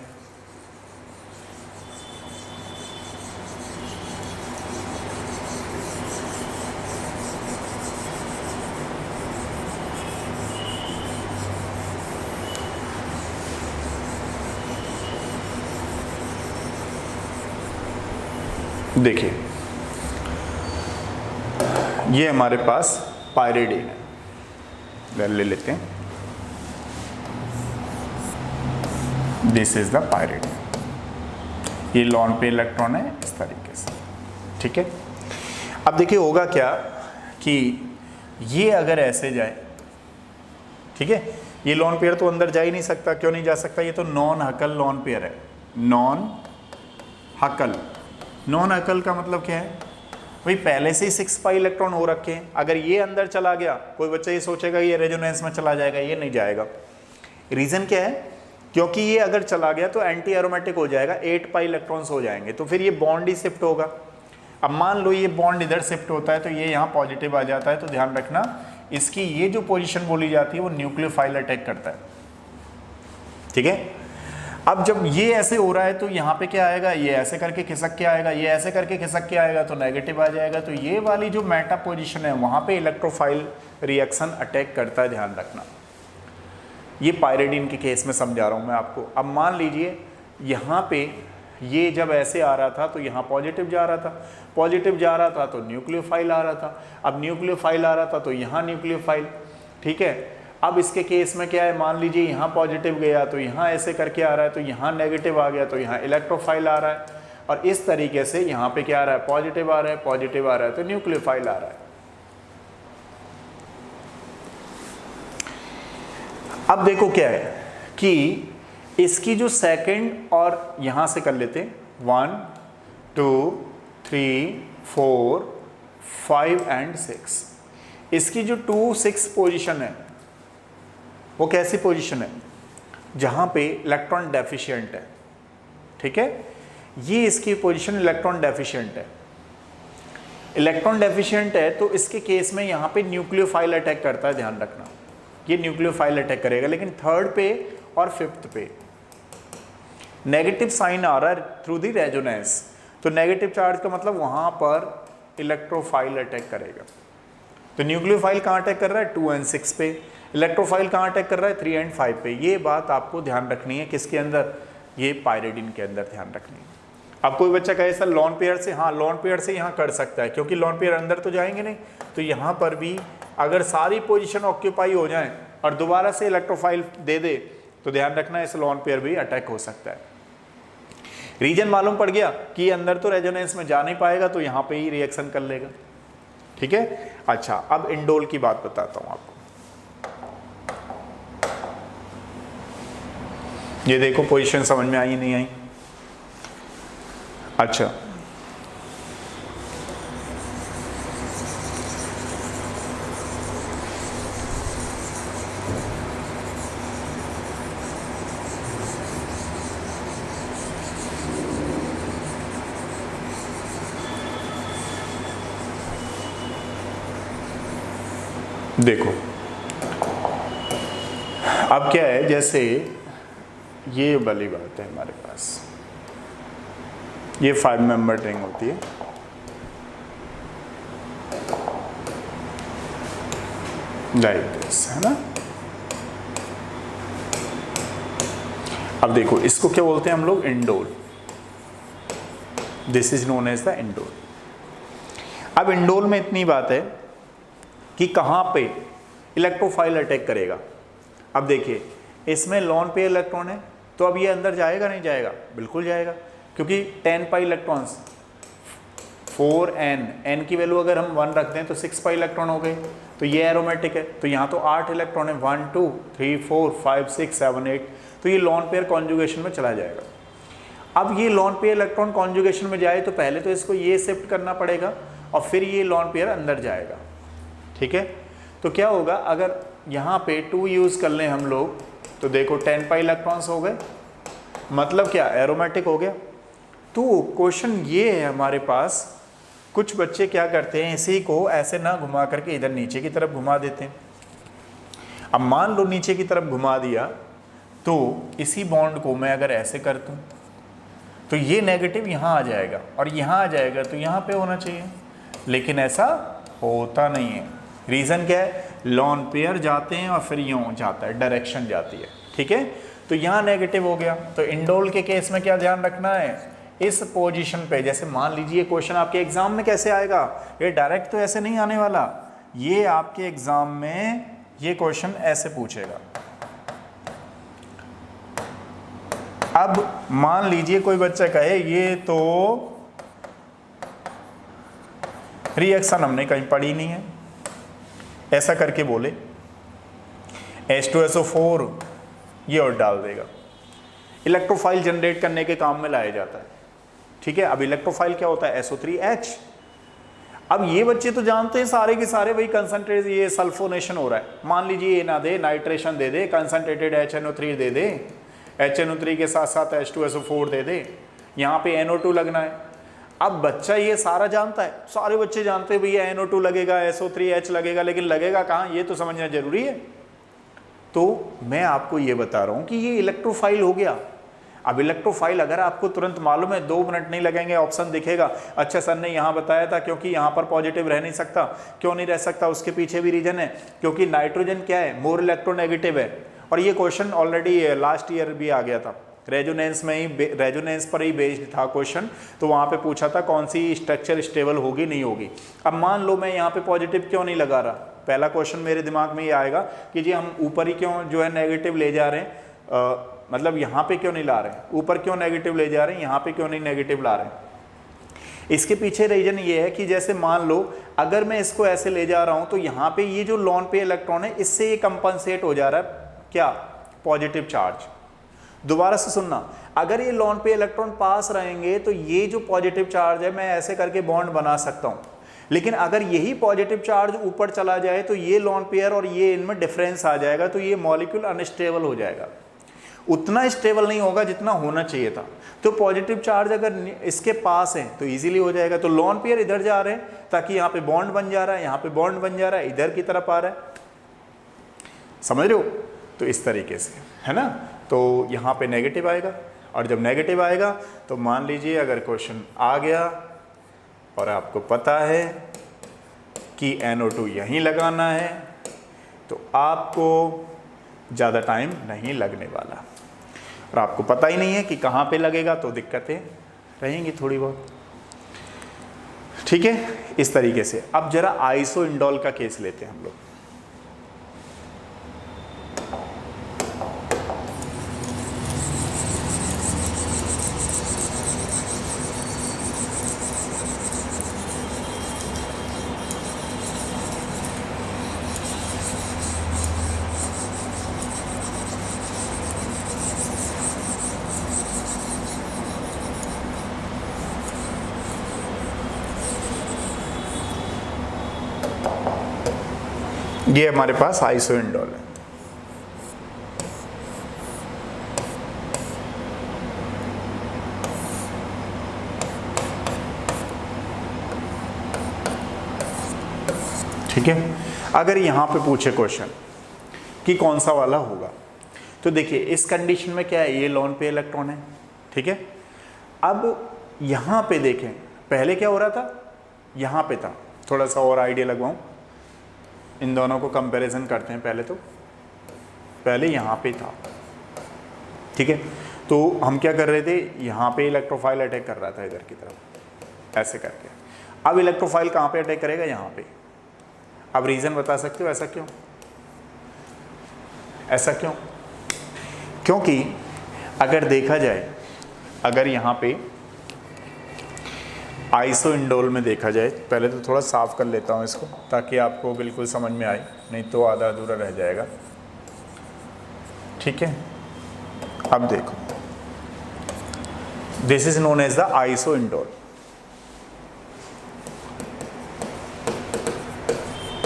देखिए ये हमारे पास पायरिडीन है, ले लेते हैं, दिस इज द पायरिडीन। ये लॉन पे इलेक्ट्रॉन है इस तरीके से, ठीक है। अब देखिए होगा क्या कि ये अगर ऐसे जाए, ठीक है, ये लॉन पेयर तो अंदर जा ही नहीं सकता, क्यों नहीं जा सकता, ये तो नॉन हकल लॉन पेयर है। नॉन हकल, नॉन हकल का मतलब क्या है भाई, पहले से ही 6 पाई इलेक्ट्रॉन हो रखे हैं। अगर ये अंदर चला गया, कोई बच्चा ये सोचेगा ये रेजोनेंस में चला जाएगा, ये नहीं जाएगा। रीजन क्या है, क्योंकि ये अगर चला गया तो एंटी एरोमेटिक हो जाएगा, 8 पाई इलेक्ट्रॉन्स हो जाएंगे, तो फिर ये बॉन्ड ही शिफ्ट होगा। अब मान लो ये बॉन्ड इधर शिफ्ट होता है तो ये यहाँ पॉजिटिव आ जाता है, तो ध्यान रखना इसकी ये जो पोजीशन बोली जाती है वो न्यूक्लियोफाइल अटैक करता है, ठीक है। अब जब ये ऐसे हो रहा है तो यहाँ पे क्या आएगा, ये ऐसे करके खिसक के आएगा, ये ऐसे करके खिसक के आएगा, तो नेगेटिव आ जाएगा। तो ये वाली जो मेटा पोजीशन है वहाँ पे इलेक्ट्रोफाइल रिएक्शन अटैक करता है, ध्यान रखना। ये पायरिडीन के केस में समझा रहा हूँ मैं आपको। अब मान लीजिए यहाँ पे ये जब ऐसे आ रहा था तो यहाँ पॉजिटिव जा रहा था, पॉजिटिव जा रहा था तो न्यूक्लियोफाइल आ रहा था, अब न्यूक्लियोफाइल आ रहा था तो यहाँ न्यूक्लियोफाइल, ठीक है। अब इसके केस में क्या है, मान लीजिए यहाँ पॉजिटिव गया तो यहाँ ऐसे करके आ रहा है, तो यहाँ नेगेटिव आ गया तो यहाँ इलेक्ट्रोफाइल आ रहा है, और इस तरीके से यहाँ पे क्या आ रहा है, पॉजिटिव आ रहा है, पॉजिटिव आ रहा है तो न्यूक्लियोफाइल आ रहा है। अब देखो क्या है कि इसकी जो सेकंड, और यहाँ से कर लेते हैं 1 2 3 4 5 एंड 6, इसकी जो 2,6 पोजीशन है वो कैसी पोजीशन है, जहां पे इलेक्ट्रॉन डेफिशिएंट है, ठीक है, ये इसकी पोजीशन इलेक्ट्रॉन डेफिशिएंट है। इलेक्ट्रॉन डेफिशिएंट है तो इसके केस में यहाँ पे न्यूक्लियोफाइल अटैक करता है, ध्यान रखना, ये न्यूक्लियोफाइल अटैक करेगा। लेकिन थर्ड पे और फिफ्थ पे नेगेटिव साइन आ रहा है थ्रू दी रेजोनेंस, तो नेगेटिव चार्ज का मतलब वहां पर इलेक्ट्रोफाइल अटैक करेगा। तो न्यूक्लियोफाइल कहाँ अटैक कर रहा है, 2 and 6 पे। इलेक्ट्रोफाइल कहाँ अटैक कर रहा है, 3 and 5 पे। ये बात आपको ध्यान रखनी है, किसके अंदर, ये पायरिडिन के अंदर ध्यान रखनी है। अब कोई बच्चा कहे सर लॉन पेयर से, हाँ लॉन पेयर से यहाँ कर सकता है, क्योंकि लॉन पेयर अंदर तो जाएंगे नहीं, तो यहाँ पर भी अगर सारी पोजीशन ऑक्यूपाई हो जाए और दोबारा से इलेक्ट्रोफाइल दे दे तो ध्यान रखना इस लॉन पेयर भी अटैक हो सकता है। रीजन मालूम पड़ गया कि अंदर तो रेजोनेंस में जा नहीं पाएगा, तो यहाँ पे ही रिएक्शन कर लेगा, ठीक है। अच्छा, अब इंडोल की बात बताता हूँ आपको। ये देखो पोजीशन समझ में आई नहीं आई। अच्छा, देखो अब क्या है, जैसे ये वाली बात है, हमारे पास ये 5 मेंबर रिंग होती है, लाइक दिस, है ना। अब देखो इसको क्या बोलते हैं हम लोग, indole. This is known as the indole. अब इंडोल में इतनी बात है कि कहाँ पे इलेक्ट्रोफाइल अटैक करेगा। अब देखिए इसमें लॉन पेयर इलेक्ट्रॉन है, तो अब ये अंदर जाएगा नहीं जाएगा, बिल्कुल जाएगा, क्योंकि 10 पाई इलेक्ट्रॉन्स 4n, n की वैल्यू अगर हम 1 रखते हैं तो 6 पाई इलेक्ट्रॉन हो गए, तो ये एरोमेटिक है, तो यहाँ तो 8 इलेक्ट्रॉन है, 1 2 3 4 5 6 7 8, तो ये लॉन पेयर कॉन्जुगेशन में चला जाएगा। अब ये लॉन पेयर इलेक्ट्रॉन कॉन्जुगेशन में जाए तो पहले तो इसको ये शिफ्ट करना पड़ेगा और फिर ये लॉन पेयर अंदर जाएगा, ठीक है। तो क्या होगा, अगर यहाँ पे 2 यूज़ कर लें हम लोग, तो देखो 10 पाई इलेक्ट्रॉन्स हो गए, मतलब क्या, एरोमेटिक हो गया। तो क्वेश्चन ये है हमारे पास, कुछ बच्चे क्या करते हैं, इसी को ऐसे ना घुमा करके इधर नीचे की तरफ घुमा देते हैं। अब मान लो नीचे की तरफ घुमा दिया, तो इसी बॉन्ड को मैं अगर ऐसे कर दूं तो ये नेगेटिव यहाँ आ जाएगा और यहाँ आ जाएगा, तो यहाँ पे होना चाहिए, लेकिन ऐसा होता नहीं है। रीज़न क्या है, लॉन पेयर जाते हैं और फिर यूँ जाता है, डायरेक्शन जाती है, ठीक है। तो यहाँ नेगेटिव हो गया। तो इंडोल के केस में क्या ध्यान रखना है, इस पोजीशन पे, जैसे मान लीजिए क्वेश्चन आपके एग्जाम में कैसे आएगा, ये डायरेक्ट तो ऐसे नहीं आने वाला, ये आपके एग्जाम में ये क्वेश्चन ऐसे पूछेगा। अब मान लीजिए कोई बच्चा कहे ये तो रिएक्शन हमने कहीं पढ़ी नहीं है, ऐसा करके बोले H2SO4 ये और डाल देगा, इलेक्ट्रोफाइल जनरेट करने के काम में लाया जाता है, ठीक है। अब इलेक्ट्रोफाइल क्या होता है, SO3H। अब ये बच्चे तो जानते हैं सारे के सारे भाई कंसंट्रेट, ये सल्फोनेशन हो रहा है, मान लीजिए ये ना दे, नाइट्रेशन दे दे, कंसंट्रेटेड HNO3 दे दे, HNO3 के साथ साथ H2SO4 दे दे, यहाँ पे NO2 लगना है। अब बच्चा ये सारा जानता है, सारे बच्चे जानते हैं भैया NO2 लगेगा, SO3H लगेगा, लेकिन लगेगा कहाँ, ये तो समझना जरूरी है। तो मैं आपको ये बता रहा हूँ कि ये इलेक्ट्रोफाइल हो गया। अब इलेक्ट्रोफाइल अगर आपको तुरंत मालूम है, 2 मिनट नहीं लगेंगे, ऑप्शन दिखेगा, अच्छा सर ने यहाँ बताया था क्योंकि यहाँ पर पॉजिटिव रह नहीं सकता, क्यों नहीं रह सकता, उसके पीछे भी रीजन है, क्योंकि नाइट्रोजन क्या है, मोर इलेक्ट्रोनेगेटिव है। और ये क्वेश्चन ऑलरेडी लास्ट ईयर भी आ गया था, रेजोनेंस में ही, रेजोनेंस पर ही बेस्ड था क्वेश्चन, तो वहाँ पे पूछा था कौन सी स्ट्रक्चर स्टेबल होगी नहीं होगी। अब मान लो मैं यहाँ पे पॉजिटिव क्यों नहीं लगा रहा, पहला क्वेश्चन मेरे दिमाग में ये आएगा कि जी हम ऊपर ही क्यों जो है नेगेटिव ले जा रहे हैं, मतलब यहाँ पे क्यों नहीं ला रहे हैं, ऊपर क्यों नेगेटिव ले जा रहे हैं, यहाँ पे क्यों नहीं नेगेटिव ला रहे हैं। इसके पीछे रीजन ये है कि जैसे मान लो अगर मैं इसको ऐसे ले जा रहा हूँ, तो यहाँ पे ये जो लॉन पे इलेक्ट्रॉन है, इससे ये कंपनसेट हो जा रहा है क्या, पॉजिटिव चार्ज। दोबारा से सुनना, अगर ये लॉन पे इलेक्ट्रॉन पास रहेंगे तो ये जो पॉजिटिव चार्ज है मैं ऐसे करके बॉन्ड बना सकता हूँ, लेकिन अगर यही पॉजिटिव चार्ज ऊपर चला जाए तो ये लोन पेयर और ये इनमें डिफरेंस आ जाएगा, तो ये मॉलिक्यूल अनस्टेबल हो जाएगा, उतना स्टेबल नहीं होगा जितना होना चाहिए था। तो पॉजिटिव चार्ज अगर इसके पास है तो इजीली हो जाएगा। तो लोन पेयर इधर जा रहे हैं ताकि यहाँ पे बॉन्ड बन जा रहा है, यहाँ पे बॉन्ड बन जा रहा है, इधर की तरफ आ रहा है, समझ रहे हो? तो इस तरीके से, है ना। तो यहाँ पे नेगेटिव आएगा, और जब नेगेटिव आएगा तो मान लीजिए अगर क्वेश्चन आ गया और आपको पता है कि NO2 यहीं लगाना है तो आपको ज़्यादा टाइम नहीं लगने वाला, और आपको पता ही नहीं है कि कहाँ पे लगेगा तो दिक्कतें रहेंगी थोड़ी बहुत, ठीक है। इस तरीके से अब जरा आइसोइंडोल का केस लेते हैं हम लोग। ये हमारे पास आइसोइंडोल है। ठीक है। अगर यहां पे पूछे क्वेश्चन कि कौन सा वाला होगा, तो देखिए इस कंडीशन में क्या है, ये लोन पे इलेक्ट्रॉन है, ठीक है। अब यहां पे देखें, पहले क्या हो रहा था, यहां पे था, थोड़ा सा और आइडिया लगवाऊं, इन दोनों को कंपैरिजन करते हैं। पहले यहाँ पे था, ठीक है। तो हम क्या कर रहे थे, यहाँ पे इलेक्ट्रोफाइल अटैक कर रहा था इधर की तरफ ऐसे करके। अब इलेक्ट्रोफाइल कहाँ पे अटैक करेगा, यहाँ पे। अब रीज़न बता सकते हो ऐसा क्यों? ऐसा क्यों? क्योंकि अगर देखा जाए, अगर यहाँ पे आइसोइंडोल में देखा जाए, पहले तो थोड़ा साफ कर लेता हूँ इसको ताकि आपको बिल्कुल समझ में आए, नहीं तो आधा अधूरा रह जाएगा, ठीक है। अब देखो, this is known as the isoindole.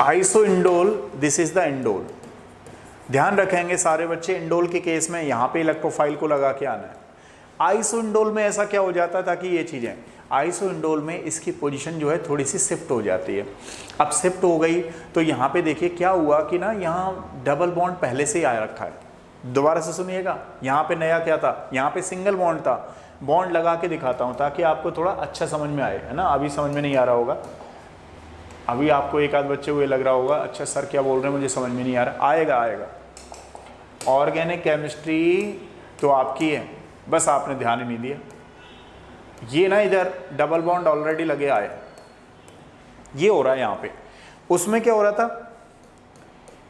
Isoindole, this is the indole. ध्यान रखेंगे सारे बच्चे, इंडोल के केस में यहाँ पे इलेक्ट्रोफाइल को लगा के आना है। आइसोइंडोल में ऐसा क्या हो जाता है, ताकि ये चीज़ें, आइसोइंडोल में इसकी पोजीशन जो है थोड़ी सी शिफ्ट हो जाती है। अब शिफ्ट हो गई तो यहाँ पे देखिए क्या हुआ कि ना, यहाँ डबल बॉन्ड पहले से ही आ रखा है। दोबारा से सुनिएगा, यहाँ पे नया क्या था, यहाँ पे सिंगल बॉन्ड था। बॉन्ड लगा के दिखाता हूँ ताकि आपको थोड़ा अच्छा समझ में आए, है ना। अभी समझ में नहीं आ रहा होगा, अभी आपको एक आध बच्चे को ये लग रहा होगा, अच्छा सर क्या बोल रहे हैं, मुझे समझ में नहीं आ रहा। आएगा। ऑर्गेनिक केमिस्ट्री तो आपकी है, बस आपने ध्यान ही नहीं दिया। ये ना इधर डबल बॉन्ड ऑलरेडी लगे आए, ये हो रहा है यहाँ पे। उसमें क्या हो रहा था,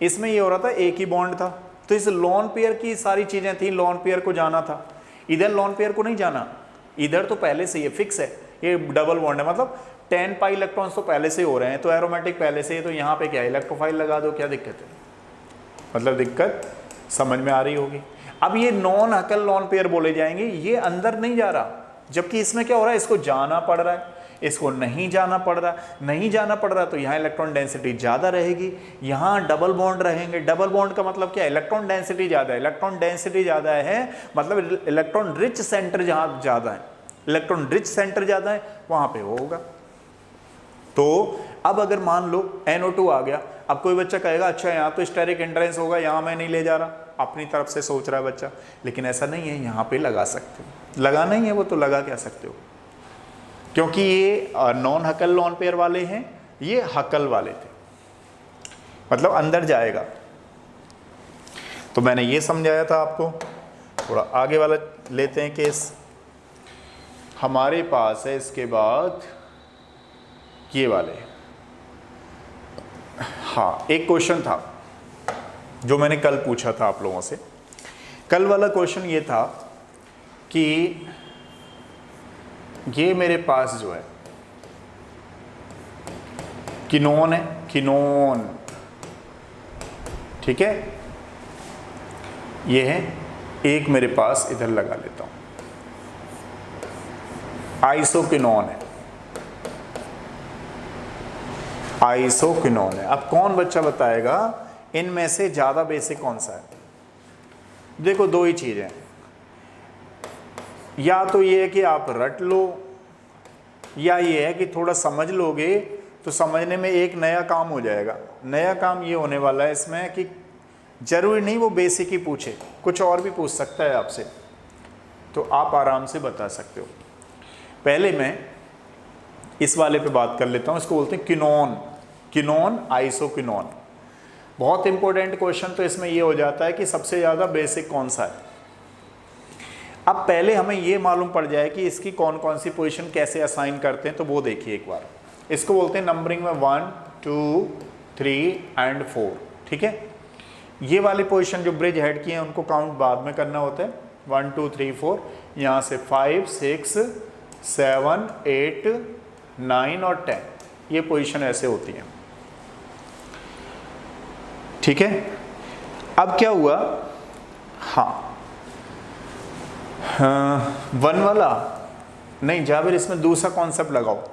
इसमें ये हो रहा था एक ही बॉन्ड था, तो इस लोन पेयर की सारी चीजें थी, लोन पेयर को जाना था। इधर लोन पेयर को नहीं जाना, इधर तो पहले से ये फिक्स है, ये डबल बॉन्ड है, मतलब 10 पाई इलेक्ट्रॉन्स तो पहले से हो रहे हैं, तो एरोमेटिक पहले से है। तो यहाँ पे क्या इलेक्ट्रोफाइल लगा दो, क्या दिक्कत है, मतलब दिक्कत समझ में आ रही होगी। अब ये नॉन हकल लोन पेयर बोले जाएंगे, ये अंदर नहीं जा रहा, जबकि इसमें क्या हो रहा है, इसको जाना पड़ रहा है, इसको नहीं जाना पड़ रहा। नहीं जाना पड़ रहा तो यहाँ इलेक्ट्रॉन डेंसिटी ज़्यादा रहेगी, यहाँ डबल बॉन्ड रहेंगे। डबल बॉन्ड का मतलब क्या है, इलेक्ट्रॉन डेंसिटी ज़्यादा है। इलेक्ट्रॉन डेंसिटी ज़्यादा है मतलब इलेक्ट्रॉन रिच सेंटर जहाँ ज़्यादा है, इलेक्ट्रॉन रिच सेंटर ज़्यादा है, वहाँ पे होगा। तो अब अगर मान लो NO2 आ गया, अब कोई बच्चा कहेगा अच्छा यहाँ तो स्टेरिक एंट्रेंस होगा, यहाँ मैं नहीं ले जा रहा, अपनी तरफ से सोच रहा है बच्चा, लेकिन ऐसा नहीं है, यहाँ पे लगा सकते हो। लगा नहीं है वो तो लगा क्या सकते हो, क्योंकि ये नॉन हकल लोन पेयर वाले हैं, ये हकल वाले थे, मतलब अंदर जाएगा। तो मैंने ये समझाया था आपको। थोड़ा आगे वाला लेते हैं केस, हमारे पास है इसके बाद ये वाले। हाँ, एक क्वेश्चन था जो मैंने कल पूछा था आप लोगों से। कल वाला क्वेश्चन ये था कि ये मेरे पास जो है कीनोन है, कीनोन, ठीक है, ये है एक मेरे पास, इधर लगा लेता हूं, आइसोकीनोन है। आइसोक्विनोन है। अब कौन बच्चा बताएगा इनमें से ज्यादा बेसिक कौन सा है? देखो दो ही चीजें, या तो ये है कि आप रट लो, या ये है कि थोड़ा समझ लोगे तो समझने में एक नया काम हो जाएगा। नया काम ये होने वाला है इसमें कि जरूरी नहीं वो बेसिक ही पूछे, कुछ और भी पूछ सकता है आपसे, तो आप आराम से बता सकते हो। पहले मैं इस वाले पे बात कर लेता हूँ, इसको बोलते हैं क्विनोन। क्विनोन, आइसोक्विनोन, बहुत इंपॉर्टेंट क्वेश्चन तो इसमें ये हो जाता है कि सबसे ज़्यादा बेसिक कौन सा है। अब पहले हमें ये मालूम पड़ जाए कि इसकी कौन कौन सी पोजीशन कैसे असाइन करते हैं, तो वो देखिए एक बार। इसको बोलते हैं नंबरिंग में 1 2 3 एंड 4, ठीक है। ये वाली पोजीशन जो ब्रिज हेड की है उनको काउंट बाद में करना होता है, 1 2 3 4, यहाँ से 5 6 7 8 9 और 10, ये पोजीशन ऐसे होती है, ठीक है। अब क्या हुआ, हाँ 1 वाला नहीं जाबिर, इसमें दूसरा कॉन्सेप्ट लगाओ।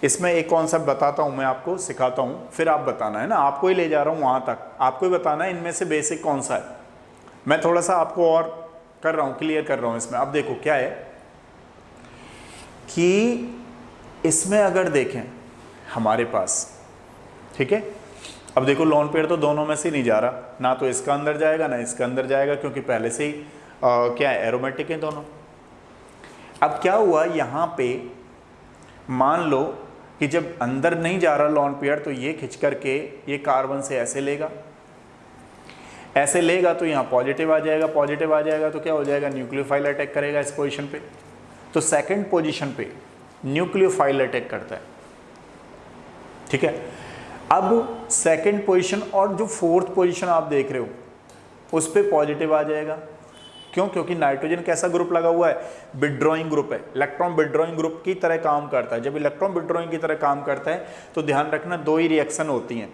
इसमें एक कॉन्सेप्ट बताता हूं मैं आपको, सिखाता हूं, फिर आप बताना है ना, आपको ही ले जा रहा हूं वहां तक, आपको ही बताना है इनमें से बेसिक कौन सा है। मैं थोड़ा सा आपको और कर रहा हूं, क्लियर कर रहा हूं इसमें। अब देखो क्या है कि इसमें अगर देखें हमारे पास, ठीक है, अब देखो लॉन पेयर तो दोनों में से नहीं जा रहा, ना तो इसका अंदर जाएगा ना इसका अंदर जाएगा, क्योंकि पहले से ही क्या है, एरोमेटिक है दोनों। अब क्या हुआ यहाँ पे, मान लो कि जब अंदर नहीं जा रहा लॉन पेयर, तो ये खिंच करके ये कार्बन से ऐसे लेगा, ऐसे लेगा तो यहाँ पॉजिटिव आ जाएगा, पॉजिटिव आ जाएगा तो क्या हो जाएगा, न्यूक्लियोफाइल अटैक करेगा इस पोजीशन पे। तो सेकंड पोजीशन पे न्यूक्लियोफाइल अटैक करता है, ठीक है। अब सेकंड पोजीशन और जो फोर्थ पोजीशन आप देख रहे हो उस पे पॉजिटिव आ जाएगा, क्यों, क्योंकि नाइट्रोजन कैसा ग्रुप लगा हुआ है, विथड्रॉइंग ग्रुप है, इलेक्ट्रॉन विथड्रॉइंग ग्रुप की तरह काम करता है। जब इलेक्ट्रॉन विथड्रॉइंग की तरह काम करता है तो ध्यान रखना दो ही रिएक्शन होती हैं,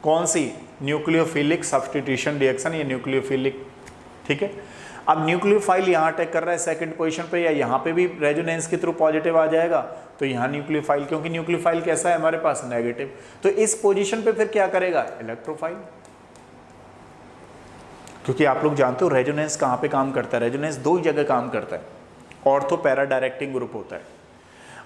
कौन सी, न्यूक्लियोफिलिक सब्स्टिट्यूशन रिएक्शन, ये न्यूक्लियोफिलिक, ठीक है। अब न्यूक्लियोफाइल यहाँ अटैक कर रहा है सेकंड पोजीशन पे, या यहाँ पे भी रेजोनेंस के थ्रू पॉजिटिव आ जाएगा, तो यहाँ न्यूक्लियोफाइल, क्योंकि न्यूक्लियोफाइल कैसा है हमारे पास, नेगेटिव, तो इस पोजीशन पे फिर क्या करेगा, इलेक्ट्रोफाइल। क्योंकि आप लोग जानते हो रेजोनेंस कहाँ पे काम करता है, रेजोनेंस दो ही जगह काम करता है, ऑर्थो पैरा डायरेक्टिंग ग्रुप होता है।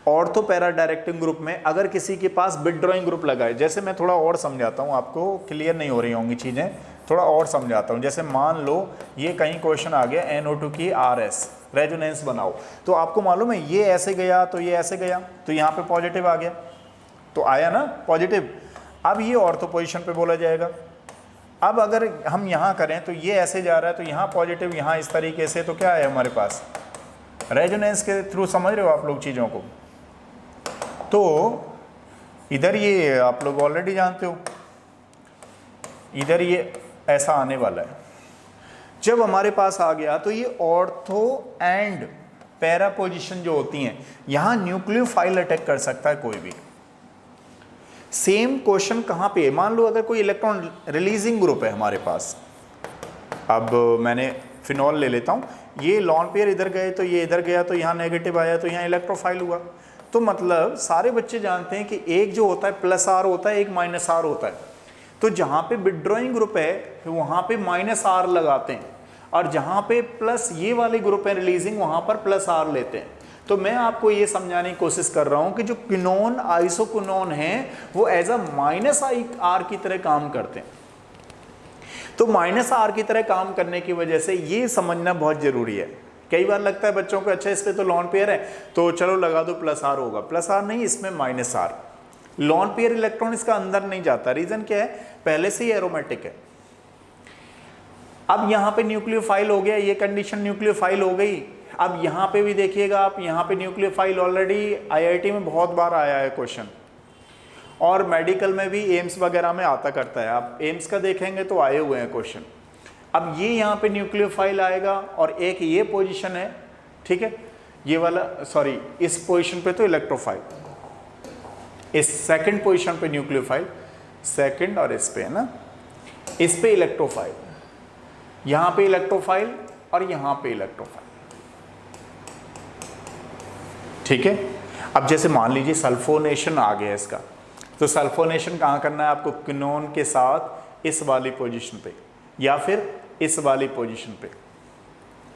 ऑर्थो पैरा डायरेक्टिंग ग्रुप में अगर किसी के पास विथड्रॉइंग ग्रुप लगा है, जैसे मैं थोड़ा और समझाता हूँ आपको, क्लियर नहीं हो रही होंगी चीज़ें, थोड़ा और समझाता हूँ। जैसे मान लो ये कहीं क्वेश्चन आ गया NO2 की RS रेजोनेंस बनाओ, तो आपको मालूम है ये ऐसे गया तो ये ऐसे गया, तो यहाँ पे पॉजिटिव आ गया, तो आया ना पॉजिटिव। अब ये ऑर्थो पोजीशन पे बोला जाएगा। अब अगर हम यहाँ करें तो ये ऐसे जा रहा है, तो यहाँ पॉजिटिव, यहाँ इस तरीके से, तो क्या है हमारे पास, रेजोनेंस के थ्रू, समझ रहे हो आप लोग चीज़ों को। तो इधर ये आप लोग ऑलरेडी जानते हो, इधर ये ऐसा आने वाला है। जब हमारे पास आ गया तो ये ऑर्थो एंड पैरा पोजीशन जो होती हैं, यहां न्यूक्लियोफाइल अटैक कर सकता है कोई भी। सेम क्वेश्चन कहां पे है, मान लो अगर कोई इलेक्ट्रॉन रिलीजिंग ग्रुप है हमारे पास, अब मैंने फिनॉल ले लेता हूं, ये लॉन पेयर इधर गए तो ये इधर गया, तो यहाँ नेगेटिव आया तो यहाँ इलेक्ट्रोफाइल हुआ। तो मतलब सारे बच्चे जानते हैं कि एक जो होता है +R होता है, एक -R होता है। तो जहाँ पे विथड्रॉइंग ग्रुप है वहाँ पे -R लगाते हैं, और जहाँ पे प्लस ये वाले ग्रुप है रिलीजिंग, वहाँ पर +R लेते हैं। तो मैं आपको ये समझाने की कोशिश कर रहा हूँ कि जो क्विनोन आइसोक्विनोन है वो एज अ -R की तरह काम करते हैं। तो -R की तरह काम करने की वजह से ये समझना बहुत जरूरी है। कई बार लगता है बच्चों को, अच्छा इस पे तो लॉन पेयर है तो चलो लगा दो +R होगा, +R नहीं, इसमें -R। लॉन पेयर इलेक्ट्रॉन इसका अंदर नहीं जाता, रीजन क्या है, पहले से ही एरोमेटिक है। अब यहाँ पे न्यूक्लियोफाइल हो गया, ये कंडीशन न्यूक्लियोफाइल हो गई। अब यहाँ पे भी देखिएगा आप, यहाँ पे न्यूक्लियोफाइल ऑलरेडी IIT में बहुत बार आया है क्वेश्चन, और मेडिकल में भी एम्स वगैरह में आता करता है। आप एम्स का देखेंगे तो आए हुए हैं क्वेश्चन। अब ये यहाँ पे न्यूक्लियोफाइल आएगा, और एक ये पोजीशन है, ठीक है, ये वाला, सॉरी इस पोजीशन पे तो इलेक्ट्रोफाइल, इस सेकंड पोजीशन पे न्यूक्लियोफाइल, सेकंड, और इस पे है ना, इस पे इलेक्ट्रोफाइल, यहाँ पे इलेक्ट्रोफाइल और यहाँ पे इलेक्ट्रोफाइल, ठीक है। अब जैसे मान लीजिए सल्फोनेशन आ गया इसका, तो सल्फोनेशन कहाँ करना है आपको? क्विनोन के साथ इस वाली पोजीशन पे या फिर इस वाली पोजीशन पे,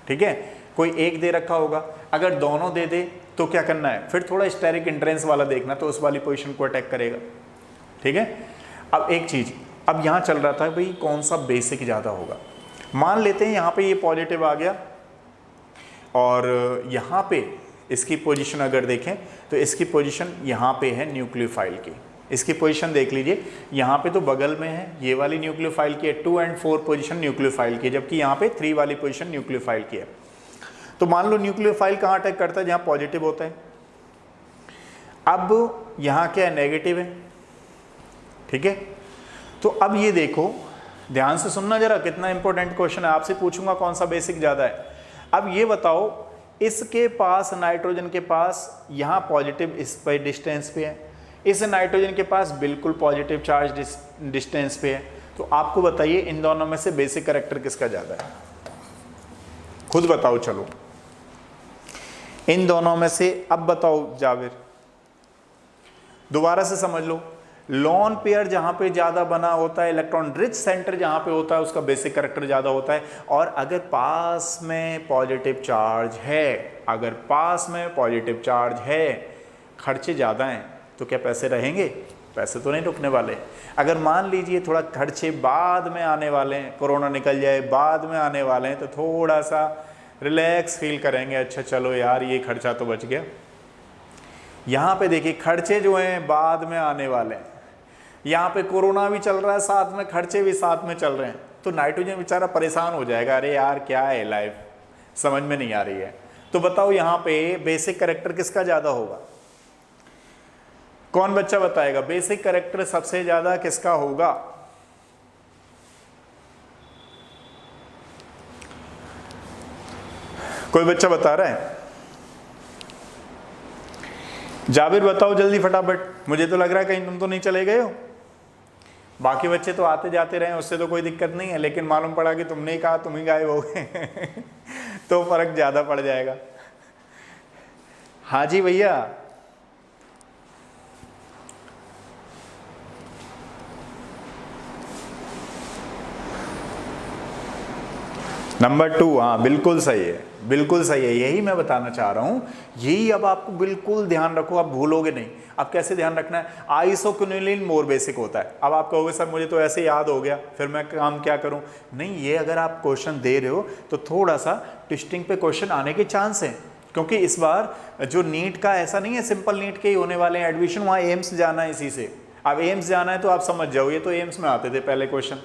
ठीक है। कोई एक दे रखा होगा, अगर दोनों दे दे तो क्या करना है, फिर थोड़ा स्टेरिक इंट्रेंस वाला देखना, तो उस वाली पोजीशन को अटैक करेगा, ठीक है। अब एक चीज, अब यहाँ चल रहा था भाई कौन सा बेसिक ज़्यादा होगा। मान लेते हैं यहाँ पे ये पॉजिटिव आ गया और यहाँ पे इसकी पोजीशन अगर देखें तो इसकी पोजीशन यहाँ पे है न्यूक्लियोफाइल की। इसकी पोजीशन देख लीजिए, यहाँ पे तो बगल में है, ये वाली न्यूक्लियोफाइल की है, 2 और 4 पोजीशन न्यूक्लियोफाइल की है, जबकि यहाँ पे 3 वाली पोजीशन न्यूक्लियोफाइल की है। तो मान लो न्यूक्लियोफाइल कहाँ अटैक करता है? जहाँ पॉजिटिव होता है। अब यहाँ क्या है? नेगेटिव है, ठीक है। तो अब ये देखो, ध्यान से सुनना जरा, कितना इंपॉर्टेंट क्वेश्चन है। आपसे पूछूंगा कौन सा बेसिक ज़्यादा है। अब ये बताओ, इसके पास नाइट्रोजन के पास यहाँ पॉजिटिव इस पर डिस्टेंस पे है, इस नाइट्रोजन के पास बिल्कुल पॉजिटिव चार्ज डिस्टेंस पे है। तो आपको बताइए इन दोनों में से बेसिक कैरेक्टर किसका ज़्यादा है? खुद बताओ, चलो इन दोनों में से। अब बताओ जावेर, दोबारा से समझ लो। लोन पेयर जहां पे ज्यादा बना होता है, इलेक्ट्रॉन रिच सेंटर जहां पे होता है, उसका बेसिक कैरेक्टर ज्यादा होता है। और अगर पास में पॉजिटिव चार्ज है, अगर पास में पॉजिटिव चार्ज है, खर्चे ज्यादा हैं, तो क्या पैसे रहेंगे? पैसे तो नहीं रुकने वाले। अगर मान लीजिए थोड़ा खर्चे बाद में आने वाले हैं, कोरोना निकल जाए, बाद में आने वाले हैं, तो थोड़ा सा रिलैक्स फील करेंगे, अच्छा चलो यार ये खर्चा तो बच गया। यहाँ पे देखिए खर्चे जो हैं बाद में आने वाले हैं, यहाँ पे कोरोना भी चल रहा है, साथ में खर्चे भी साथ में चल रहे हैं, तो नाइट्रोजन बेचारा परेशान हो जाएगा, अरे यार क्या है लाइफ, समझ में नहीं आ रही है। तो बताओ यहाँ पे बेसिक कैरेक्टर किसका ज़्यादा होगा? कौन बच्चा बताएगा बेसिक कैरेक्टर सबसे ज़्यादा किसका होगा? कोई बच्चा बता रहा है? जाबिर बताओ जल्दी फटाफट, मुझे तो लग रहा है कहीं तुम तो नहीं चले गए हो। बाकी बच्चे तो आते जाते रहे, उससे तो कोई दिक्कत नहीं है, लेकिन मालूम पड़ा कि तुमने ही कहा, तुम ही गायब हो गए तो फर्क ज्यादा पड़ जाएगा। हाँ जी भैया, नंबर 2, हाँ बिल्कुल सही है, बिल्कुल सही है, यही मैं बताना चाह रहा हूँ। यही अब आपको बिल्कुल ध्यान रखो, आप भूलोगे नहीं। अब कैसे ध्यान रखना है? आइसोक्विनोलिन मोर बेसिक होता है। अब आप कहोगे सर मुझे तो ऐसे याद हो गया, फिर मैं काम क्या करूँ? नहीं, ये अगर आप क्वेश्चन दे रहे हो तो थोड़ा सा ट्विस्टिंग पे क्वेश्चन आने के चांस हैं, क्योंकि इस बार जो नीट का ऐसा नहीं है सिंपल नीट के ही होने वाले हैं एडमिशन, वहाँ एम्स जाना है इसी से। अब एम्स जाना है तो आप समझ जाओ, ये तो एम्स में आते थे पहले क्वेश्चन,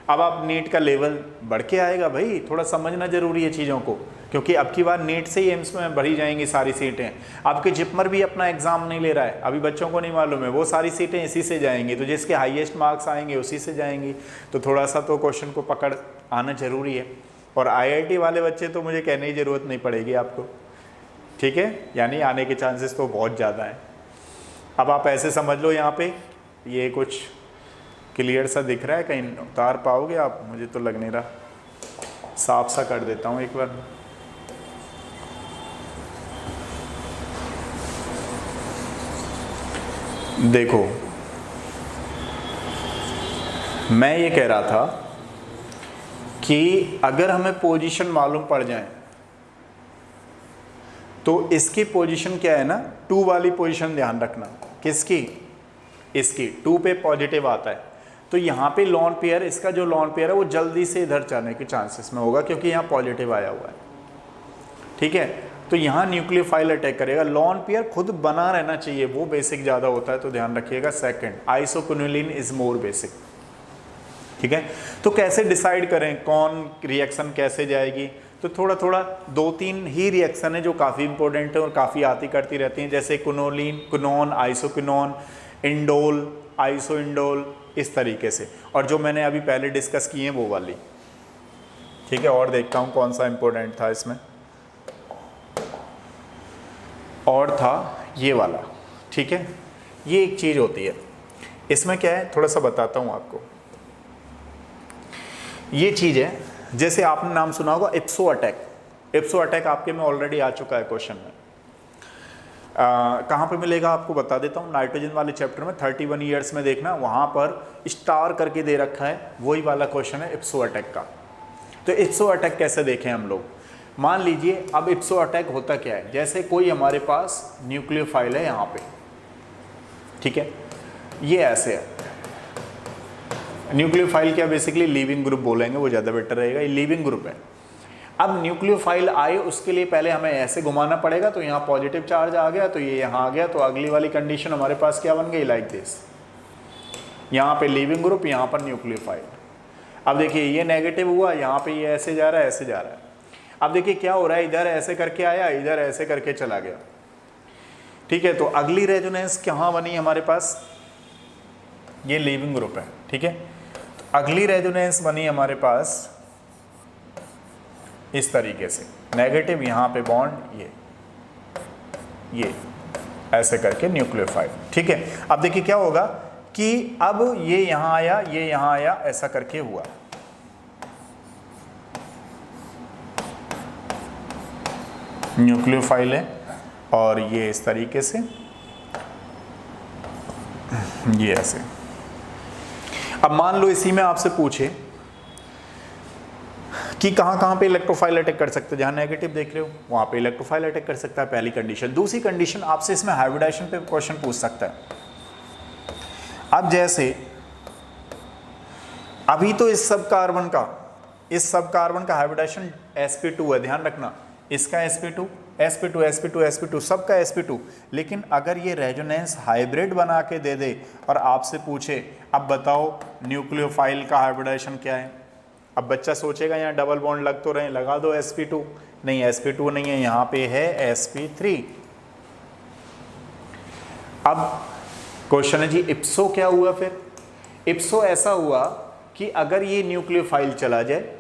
अब आप नीट का लेवल बढ़ के आएगा भाई, थोड़ा समझना जरूरी है चीज़ों को, क्योंकि अब की बार नीट से ही एम्स में भरी जाएंगी सारी सीटें। आपके जिपमर भी अपना एग्जाम नहीं ले रहा है, अभी बच्चों को नहीं मालूम है, वो सारी सीटें इसी से जाएंगी, तो जिसके हाईएस्ट मार्क्स आएंगे उसी से जाएंगी। तो थोड़ा सा तो क्वेश्चन को पकड़ आना जरूरी है। और IIT वाले बच्चे तो मुझे कहने की ज़रूरत नहीं पड़ेगी आपको, ठीक है, यानी आने के चांसेस तो बहुत ज़्यादा हैं। अब आप ऐसे समझ लो, यहाँ पे ये कुछ क्लियर सा दिख रहा है, कहीं उतार पाओगे आप? मुझे तो लग नहीं रहा, साफ सा कर देता हूँ एक बार। देखो मैं ये कह रहा था कि अगर हमें पोजीशन मालूम पड़ जाए तो इसकी पोजीशन क्या है ना, 2 वाली पोजीशन ध्यान रखना। किसकी? इसकी 2 पे पॉजिटिव आता है, तो यहाँ पे लॉन पेयर, इसका जो लॉन पेयर है वो जल्दी से इधर जाने के चांसेस में होगा, क्योंकि यहाँ पॉजिटिव आया हुआ है, ठीक है। तो यहाँ न्यूक्लियोफाइल अटैक करेगा। लॉन पेयर खुद बना रहना चाहिए, वो बेसिक ज़्यादा होता है, तो ध्यान रखिएगा। Second, isoquinoline is more basic, ठीक है। तो कैसे डिसाइड करें कौन रिएक्शन कैसे जाएगी? तो थोड़ा थोड़ा 2-3 ही रिएक्शन है जो काफ़ी इंपॉर्टेंट है और काफ़ी आती करती रहती हैं, जैसे quinoline, quinone, isoquinone, indole, isoindole, इस तरीके से। और जो मैंने अभी पहले डिस्कस किए हैं वो वाली, ठीक है। और देखता हूँ कौन सा इंपॉर्टेंट था इसमें, और था ये वाला, ठीक है। ये एक चीज़ होती है इसमें, क्या है थोड़ा सा बताता हूँ आपको। ये चीज़ है, जैसे आपने नाम सुना होगा इप्सो अटैक। इप्सो अटैक आपके में ऑलरेडी आ चुका है क्वेश्चन में। कहाँ पे मिलेगा आपको बता देता हूँ, नाइट्रोजन वाले चैप्टर में 31 ईयर्स में देखना, वहाँ पर स्टार करके दे रखा है, वही वाला क्वेश्चन है इप्सो अटैक का। तो इप्सो अटैक कैसे देखें हम लोग, मान लीजिए अब इप्सो अटैक होता क्या है, जैसे कोई हमारे पास न्यूक्लियोफाइल है यहाँ पे, ठीक है, ये ऐसे है, न्यूक्लियोफाइल क्या बेसिकली लीविंग ग्रुप बोलेंगे, वो ज़्यादा बेटर रहेगा, ये लीविंग ग्रुप है। अब न्यूक्लियोफाइल आए उसके लिए पहले हमें ऐसे घुमाना पड़ेगा, तो यहाँ पॉजिटिव चार्ज आ गया तो ये यहाँ आ गया, तो अगली वाली कंडीशन हमारे पास क्या बन गई, लाइक दिस, यहाँ पे लीविंग ग्रुप, यहाँ पर न्यूक्लियोफाइल। अब देखिए ये नेगेटिव हुआ, यहाँ पे ये ऐसे जा रहा है, ऐसे जा रहा है। अब देखिए क्या हो रहा है, इधर ऐसे करके आया, इधर ऐसे करके चला गया, ठीक है। तो अगली रेजोनेंस कहाँ बनी हमारे पास, ये लीविंग ग्रुप है, ठीक है। अगली रेजोनेंस बनी हमारे पास इस तरीके से, नेगेटिव यहाँ पे बॉन्ड, ये ऐसे करके न्यूक्लियोफाइल, ठीक है। अब देखिए क्या होगा कि अब ये यहाँ आया, ये यहाँ आया, ऐसा करके हुआ, न्यूक्लियोफाइल है, और ये इस तरीके से, ये ऐसे। अब मान लो इसी में आपसे पूछे कि कहाँ कहाँ पे इलेक्ट्रोफाइल अटैक कर सकते हैं, जहाँ नेगेटिव देख रहे हो वहाँ पे इलेक्ट्रोफाइल अटैक कर सकता है, पहली कंडीशन। दूसरी कंडीशन आपसे इसमें हाइब्रिडाइजेशन पे क्वेश्चन पूछ सकता है। अब जैसे अभी तो इस सब कार्बन का हाइब्रिडाइजेशन sp2 है, ध्यान रखना, इसका sp2 sp2 sp2 sp2 सबका sp2, लेकिन अगर ये रेजोनेंस हाइब्रिड बना के दे दे और आपसे पूछे अब बताओ न्यूक्लियोफाइल का हाइब्रिडाइजेशन क्या है, अब बच्चा सोचेगा यहाँ डबल बॉन्ड लग तो रहे, लगा दो sp2, नहीं sp2 नहीं है, यहाँ पे है sp3। अब क्वेश्चन है जी इप्सो क्या हुआ, फिर इप्सो ऐसा हुआ कि अगर ये न्यूक्लियोफाइल चला जाए,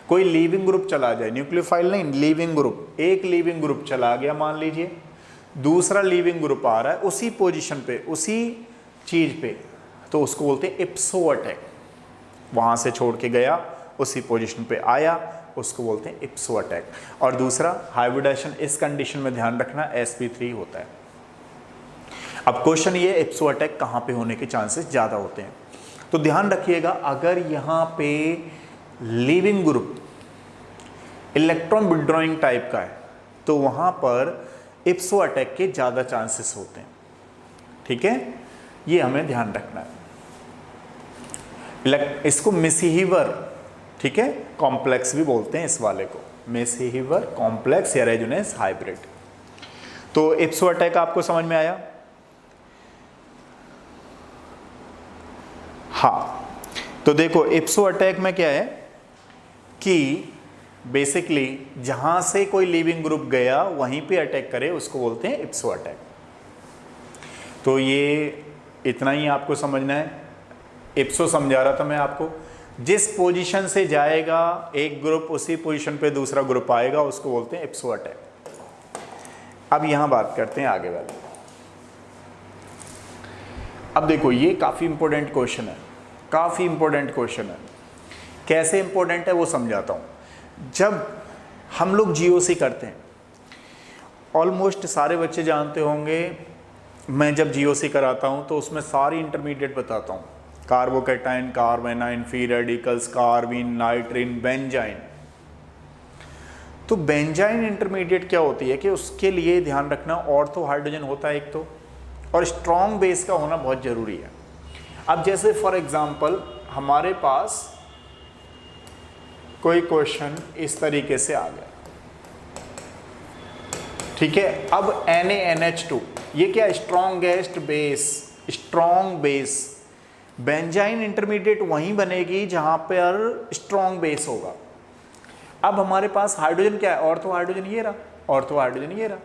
कोई लीविंग ग्रुप चला जाए, न्यूक्लियोफाइल नहीं लीविंग ग्रुप, एक लीविंग ग्रुप चला गया मान लीजिए, दूसरा लीविंग ग्रुप आ रहा है उसी पोजीशन पे, उसी चीज पे, तो उसको बोलते हैं इप्सो अटैक। वहां से छोड़ के गया, उसी पोजीशन पे आया, उसको बोलते हैं इप्सो अटैक। और दूसरा हाइब्रिडाइजेशन इस कंडीशन में ध्यान रखना sp3 होता है। अब क्वेश्चन ये इप्सो अटैक कहाँ पे होने के चांसेस ज़्यादा होते हैं, तो ध्यान रखिएगा अगर यहाँ पे leaving group electron withdrawing type का है तो वहाँ पर इप्सो अटैक के ज़्यादा चांसेस होते हैं, ठीक है, ये हमें ध्यान रखना है। इसको मिसहीवर, ठीक है, कॉम्प्लेक्स भी बोलते हैं इस वाले को, मिसहीवर कॉम्प्लेक्स या रेजोनेंस हाइब्रिड। तो इप्सो अटैक आपको समझ में आया? हाँ, तो देखो इप्सो अटैक में क्या है कि बेसिकली जहां से कोई लिविंग ग्रुप गया वहीं पे अटैक करे, उसको बोलते हैं इप्सो अटैक। तो ये इतना ही आपको समझना है। इप्सो समझा रहा था मैं आपको, जिस पोजीशन से जाएगा एक ग्रुप उसी पोजीशन पे दूसरा ग्रुप आएगा, उसको बोलते हैं इप्सो अटैक। अब यहां बात करते हैं आगे वाले। अब देखो ये काफ़ी इंपॉर्टेंट क्वेश्चन है, काफ़ी इंपॉर्टेंट क्वेश्चन है। कैसे इंपॉर्टेंट है वो समझाता हूँ। जब हम लोग जीओसी करते हैं, ऑलमोस्ट सारे बच्चे जानते होंगे, मैं जब जीओसी कराता हूँ तो उसमें सारी इंटरमीडिएट बताता हूँ, कार्बोकैटायन, कार्बेनाइन, फ्री रेडिकल्स, कार्बिन, नाइट्रिन, बेंजाइन। तो बेंजाइन इंटरमीडिएट क्या होती है कि उसके लिए ध्यान रखना ऑर्थो हाइड्रोजन होता है एक तो, और स्ट्रॉन्ग बेस का होना बहुत ज़रूरी है। अब जैसे फॉर एग्जांपल हमारे पास कोई क्वेश्चन इस तरीके से आ गया, ठीक है। अब NaNH2 ये क्या, strongest base, strong base. Benzene intermediate वहीं बनेगी जहां पर स्ट्रॉन्ग बेस होगा। अब हमारे पास हाइड्रोजन क्या है, ऑर्थो हाइड्रोजन ये रहा, ऑर्थो हाइड्रोजन ये रहा।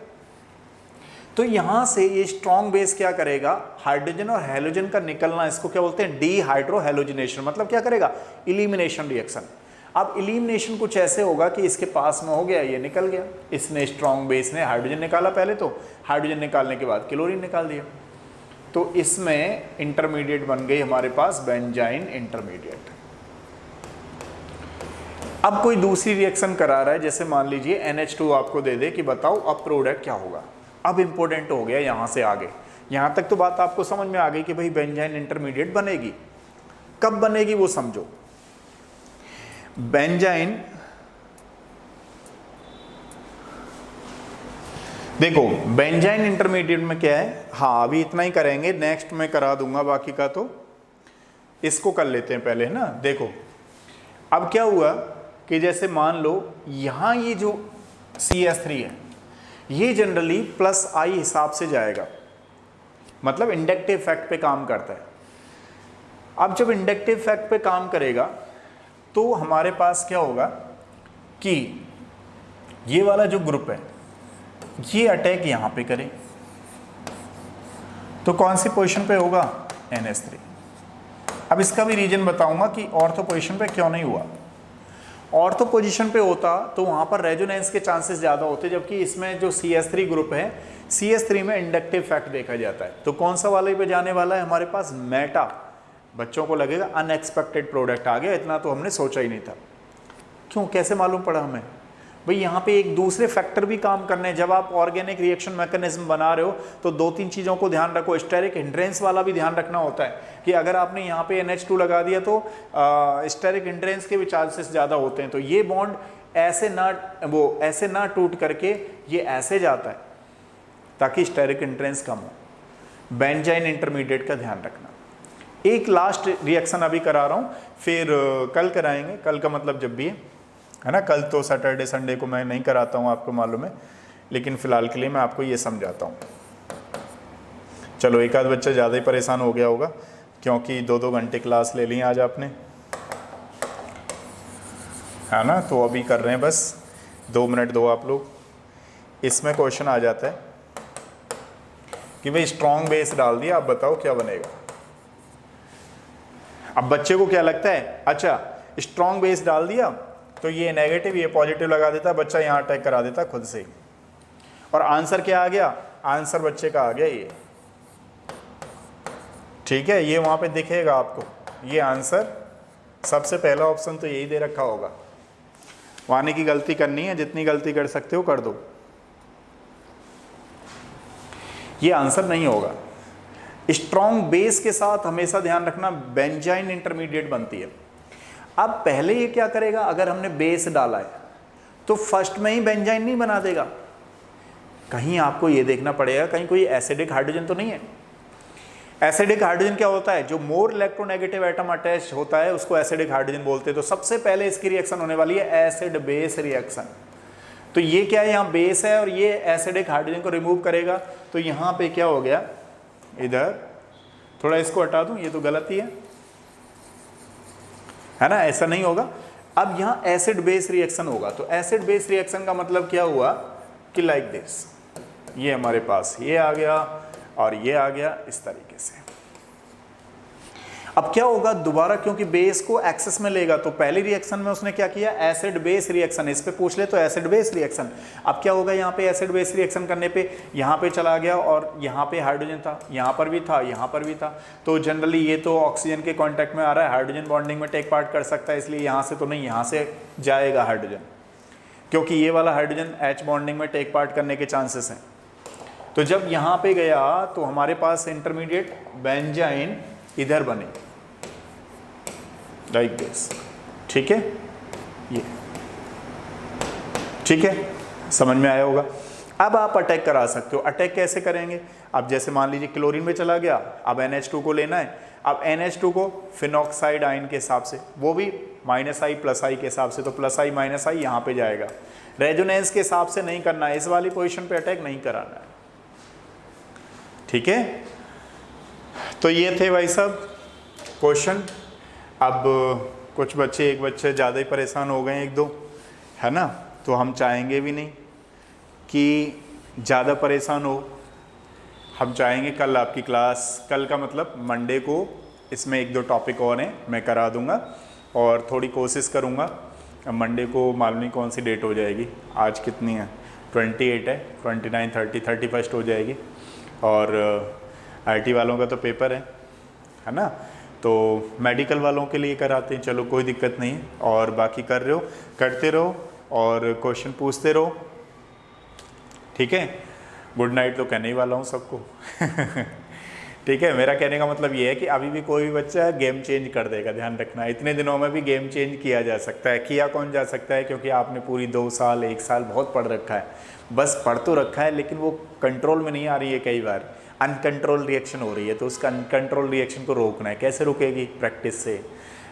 तो यहां से ये स्ट्रॉन्ग बेस क्या करेगा, हाइड्रोजन और हैलोजन का निकलना, इसको क्या बोलते हैं, डीहाइड्रोहैलोजिनेशन, मतलब क्या करेगा, इलिमिनेशन रिएक्शन। अब इलिमिनेशन कुछ ऐसे होगा कि इसके पास में हो गया, ये निकल गया, इसने स्ट्रॉन्ग बेस ने हाइड्रोजन निकाला पहले, तो हाइड्रोजन निकालने के बाद क्लोरीन निकाल दिया, तो इसमें इंटरमीडिएट बन गई हमारे पास बेंजाइन इंटरमीडिएट। अब कोई दूसरी रिएक्शन करा रहा है, जैसे मान लीजिए NH2 आपको दे दे कि बताओ अब प्रोडक्ट क्या होगा, अब इम्पोर्टेंट हो गया यहाँ से आगे, यहाँ तक तो बात आपको समझ में आ गई कि भाई बेंजाइन इंटरमीडिएट बनेगी। कब बनेगी वो समझो। बेंजाइन, देखो बेंजाइन इंटरमीडिएट में क्या है, हाँ अभी इतना ही करेंगे, नेक्स्ट में करा दूंगा बाकी का, तो इसको कर लेते हैं पहले, है ना। देखो अब क्या हुआ कि जैसे मान लो यहाँ ये जो CH3 है ये जनरली प्लस आई हिसाब से जाएगा, मतलब इंडक्टिव इफेक्ट पे काम करता है। अब जब इंडक्टिव इफेक्ट पे काम करेगा तो हमारे पास क्या होगा कि ये वाला जो ग्रुप है ये अटैक यहां पे करे तो कौन सी पोजीशन पे होगा, NH3। अब इसका भी रीजन बताऊंगा कि ऑर्थो पोजीशन पे क्यों नहीं हुआ। ऑर्थो पोजीशन पे होता तो वहां पर रेजोनेंस के चांसेस ज्यादा होते, जबकि इसमें जो CH3 ग्रुप है, CH3 में इंडक्टिव इफेक्ट देखा जाता है। तो कौन सा वाले पे जाने वाला है हमारे पास, मेटा। बच्चों को लगेगा अनएक्सपेक्टेड प्रोडक्ट आ गया, इतना तो हमने सोचा ही नहीं था। क्यों, कैसे मालूम पड़ा हमें भाई, यहाँ पे एक दूसरे फैक्टर भी काम करने हैं। जब आप ऑर्गेनिक रिएक्शन मैकेनिज्म बना रहे हो तो 2-3 चीज़ों को ध्यान रखो। स्टेरिक हिंड्रेंस वाला भी ध्यान रखना होता है कि अगर आपने यहाँ पे NH2 लगा दिया तो स्टेरिक हिंड्रेंस के भी चांसेस ज़्यादा होते हैं। तो ये बॉन्ड ऐसे ना टूट करके ये ऐसे जाता है ताकि स्टेरिक हिंड्रेंस कम हो। बेंजाइन इंटरमीडिएट का ध्यान रखना। एक लास्ट रिएक्शन अभी करा रहा हूँ, फिर कल कराएंगे। कल का मतलब जब भी है ना, कल तो सैटरडे संडे को मैं नहीं कराता हूँ, आपको मालूम है, लेकिन फ़िलहाल के लिए मैं आपको ये समझाता हूँ। चलो एक आध बच्चा ज़्यादा ही परेशान हो गया होगा क्योंकि 2-2 घंटे क्लास ले ली आज आपने, है ना। तो अभी कर रहे हैं, बस 2 मिनट दो आप लोग। इसमें क्वेश्चन आ जाता है कि भाई स्ट्रॉन्ग बेस डाल दिया, अब बताओ क्या बनेगा। अब बच्चे को क्या लगता है, अच्छा स्ट्रॉन्ग बेस डाल दिया तो ये नेगेटिव ये पॉजिटिव लगा देता, बच्चा यहाँ अटैक करा देता खुद से ही। और आंसर क्या आ गया, आंसर बच्चे का आ गया ये, ठीक है। ये वहाँ पे दिखेगा आपको, ये आंसर सबसे पहला ऑप्शन तो यही दे रखा होगा। वानी की गलती करनी है, जितनी गलती कर सकते हो कर दो। ये आंसर नहीं होगा। स्ट्रॉन्ग बेस के साथ हमेशा ध्यान रखना बेंजाइन इंटरमीडिएट बनती है। अब पहले ये क्या करेगा, अगर हमने बेस डाला है तो फर्स्ट में ही बेंजाइन नहीं बना देगा, कहीं आपको ये देखना पड़ेगा कहीं कोई एसिडिक हाइड्रोजन तो नहीं है। एसिडिक हाइड्रोजन क्या होता है, जो मोर इलेक्ट्रोनेगेटिव एटम अटैच होता है उसको एसिडिक हाइड्रोजन बोलते हैं। तो सबसे पहले इसकी रिएक्शन होने वाली है एसिड बेस रिएक्शन। तो ये क्या है, यहाँ बेस है और ये एसिडिक हाइड्रोजन को रिमूव करेगा। तो यहाँ पे क्या हो गया, इधर थोड़ा इसको हटा दूं, ये तो गलत ही है ना, ऐसा नहीं होगा। अब यहाँ एसिड बेस रिएक्शन होगा। तो एसिड बेस रिएक्शन का मतलब क्या हुआ कि लाइक दिस, ये हमारे पास ये आ गया और ये आ गया इस तरीके से। अब क्या होगा दोबारा, क्योंकि बेस को एक्सेस में लेगा, तो पहली रिएक्शन में उसने क्या किया, एसिड बेस रिएक्शन। इस पे पूछ ले तो एसिड बेस रिएक्शन। अब क्या होगा, यहाँ पे एसिड बेस रिएक्शन करने पे यहाँ पे चला गया और यहाँ पे हाइड्रोजन था, यहाँ पर भी था, यहाँ पर भी था। तो जनरली ये तो ऑक्सीजन के कॉन्टैक्ट में आ रहा है, हाइड्रोजन बॉन्डिंग में टेक पार्ट कर सकता है, इसलिए यहाँ से तो नहीं, यहाँ से जाएगा हाइड्रोजन, क्योंकि ये वाला हाइड्रोजन H बॉन्डिंग में टेक पार्ट करने के चांसेस हैं। तो जब यहाँ पे गया तो हमारे पास इंटरमीडिएट बेंजाइन इधर बने लाइक दिस, ठीक है, ये ठीक है, समझ में आया होगा। अब आप अटैक करा सकते हो। अटैक कैसे करेंगे, अब जैसे मान लीजिए क्लोरीन में चला गया, अब NH2 को लेना है। अब NH2 को फिनॉक्साइड आयन के हिसाब से, वो भी -I + I के हिसाब से, तो +I -I यहाँ पे जाएगा। रेजोनेंस के हिसाब से नहीं करना है, इस वाली पोजीशन पे अटैक नहीं कराना है, ठीक है। तो ये थे भाई साहब क्वेश्चन। अब कुछ बच्चे, एक बच्चे ज़्यादा ही परेशान हो गए, 1-2, है ना। तो हम चाहेंगे भी नहीं कि ज़्यादा परेशान हो। हम चाहेंगे कल आपकी क्लास, कल का मतलब मंडे को, इसमें 1-2 टॉपिक और हैं मैं करा दूंगा और थोड़ी कोशिश करूंगा। मंडे को मालूम नहीं कौन सी डेट हो जाएगी, आज कितनी है, 28 है, 29, 30, 31 हो जाएगी। और IT वालों का तो पेपर है ना। तो मेडिकल वालों के लिए कराते हैं, चलो कोई दिक्कत नहीं है। और बाकी कर रहे हो, करते रहो और क्वेश्चन पूछते रहो, ठीक है। गुड नाइट तो कहने ही वाला हूँ सबको। ठीक है, मेरा कहने का मतलब ये है कि अभी भी कोई भी बच्चा गेम चेंज कर देगा, ध्यान रखना। इतने दिनों में भी गेम चेंज किया जा सकता है। किया कौन जा सकता है? क्योंकि आपने पूरी 2 साल 1 साल बहुत पढ़ रखा है, बस पढ़ तो रखा है लेकिन वो कंट्रोल में नहीं आ रही है, कई बार अनकंट्रोल रिएक्शन हो रही है। तो उसका अनकंट्रोल रिएक्शन को रोकना है। कैसे रुकेगी? प्रैक्टिस से।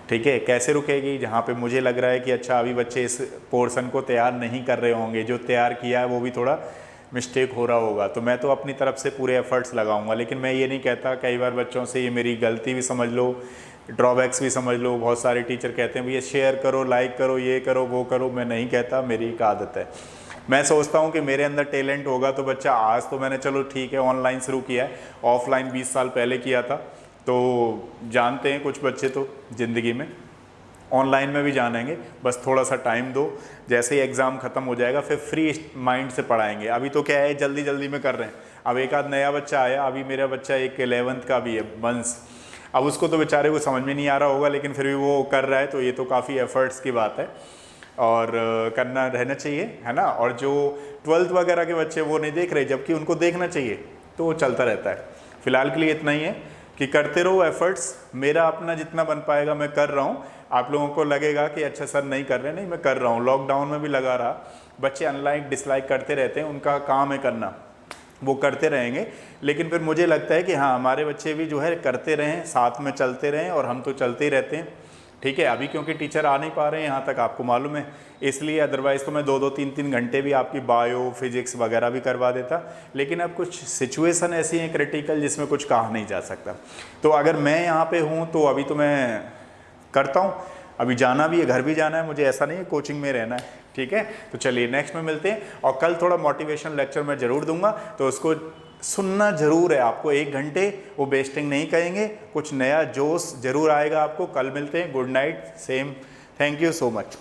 ठीक है, कैसे रुकेगी? जहाँ पे मुझे लग रहा है कि अच्छा अभी बच्चे इस पोर्शन को तैयार नहीं कर रहे होंगे, जो तैयार किया है वो भी थोड़ा मिस्टेक हो रहा होगा, तो मैं तो अपनी तरफ से पूरे एफर्ट्स लगाऊंगा। लेकिन मैं ये नहीं कहता, कई बार बच्चों से ये मेरी गलती भी समझ लो, ड्रॉबैक्स भी समझ लो। बहुत सारे टीचर कहते हैं भैया शेयर करो, लाइक करो, ये करो, वो करो। मैं नहीं कहता, मेरी एक आदत है। मैं सोचता हूँ कि मेरे अंदर टैलेंट होगा तो बच्चा, आज तो मैंने चलो ठीक है ऑनलाइन शुरू किया है, ऑफलाइन 20 साल पहले किया था, तो जानते हैं कुछ बच्चे तो ज़िंदगी में ऑनलाइन में भी जानेंगे। बस थोड़ा सा टाइम दो, जैसे ही एग्ज़ाम ख़त्म हो जाएगा फिर फ्री माइंड से पढ़ाएंगे। अभी तो क्या है, जल्दी जल्दी में कर रहे हैं। अब एक आध नया बच्चा आया, अभी मेरा बच्चा एक 11th का भी है, वंश। अब उसको तो बेचारे को समझ में नहीं आ रहा होगा, लेकिन फिर भी वो कर रहा है, तो ये तो काफ़ी एफर्ट्स की बात है और करना रहना चाहिए, है ना। और जो 12th वगैरह के बच्चे वो नहीं देख रहे, जबकि उनको देखना चाहिए, तो वो चलता रहता है। फिलहाल के लिए इतना ही है कि करते रहो एफर्ट्स। मेरा अपना जितना बन पाएगा मैं कर रहा हूँ। आप लोगों को लगेगा कि अच्छा सर नहीं कर रहे, नहीं, मैं कर रहा हूँ। लॉकडाउन में भी लगा रहा। बच्चे अनलाइक डिसलाइक करते रहते हैं, उनका काम है करना, वो करते रहेंगे। लेकिन फिर मुझे लगता है कि हाँ, हमारे बच्चे भी जो है करते रहें, साथ में चलते रहें, और हम तो चलते ही रहते हैं। ठीक है, अभी क्योंकि टीचर आ नहीं पा रहे हैं यहाँ तक, आपको मालूम है, इसलिए। अदरवाइज़ तो मैं 2-2 3-3 घंटे भी आपकी बायो फिजिक्स वगैरह भी करवा देता। लेकिन अब कुछ सिचुएशन ऐसी हैं क्रिटिकल जिसमें कुछ कहा नहीं जा सकता। तो अगर मैं यहाँ पे हूँ तो अभी तो मैं करता हूँ। अभी जाना भी है, घर भी जाना है मुझे, ऐसा नहीं है कोचिंग में रहना है। ठीक है, तो चलिए नेक्स्ट में मिलते हैं। और कल थोड़ा मोटिवेशन लेक्चर मैं ज़रूर दूंगा, तो उसको सुनना ज़रूर है आपको। 1 घंटे वो वेस्टिंग नहीं करेंगे, कुछ नया जोश ज़रूर आएगा आपको। कल मिलते हैं। Good night, same. Thank you so much.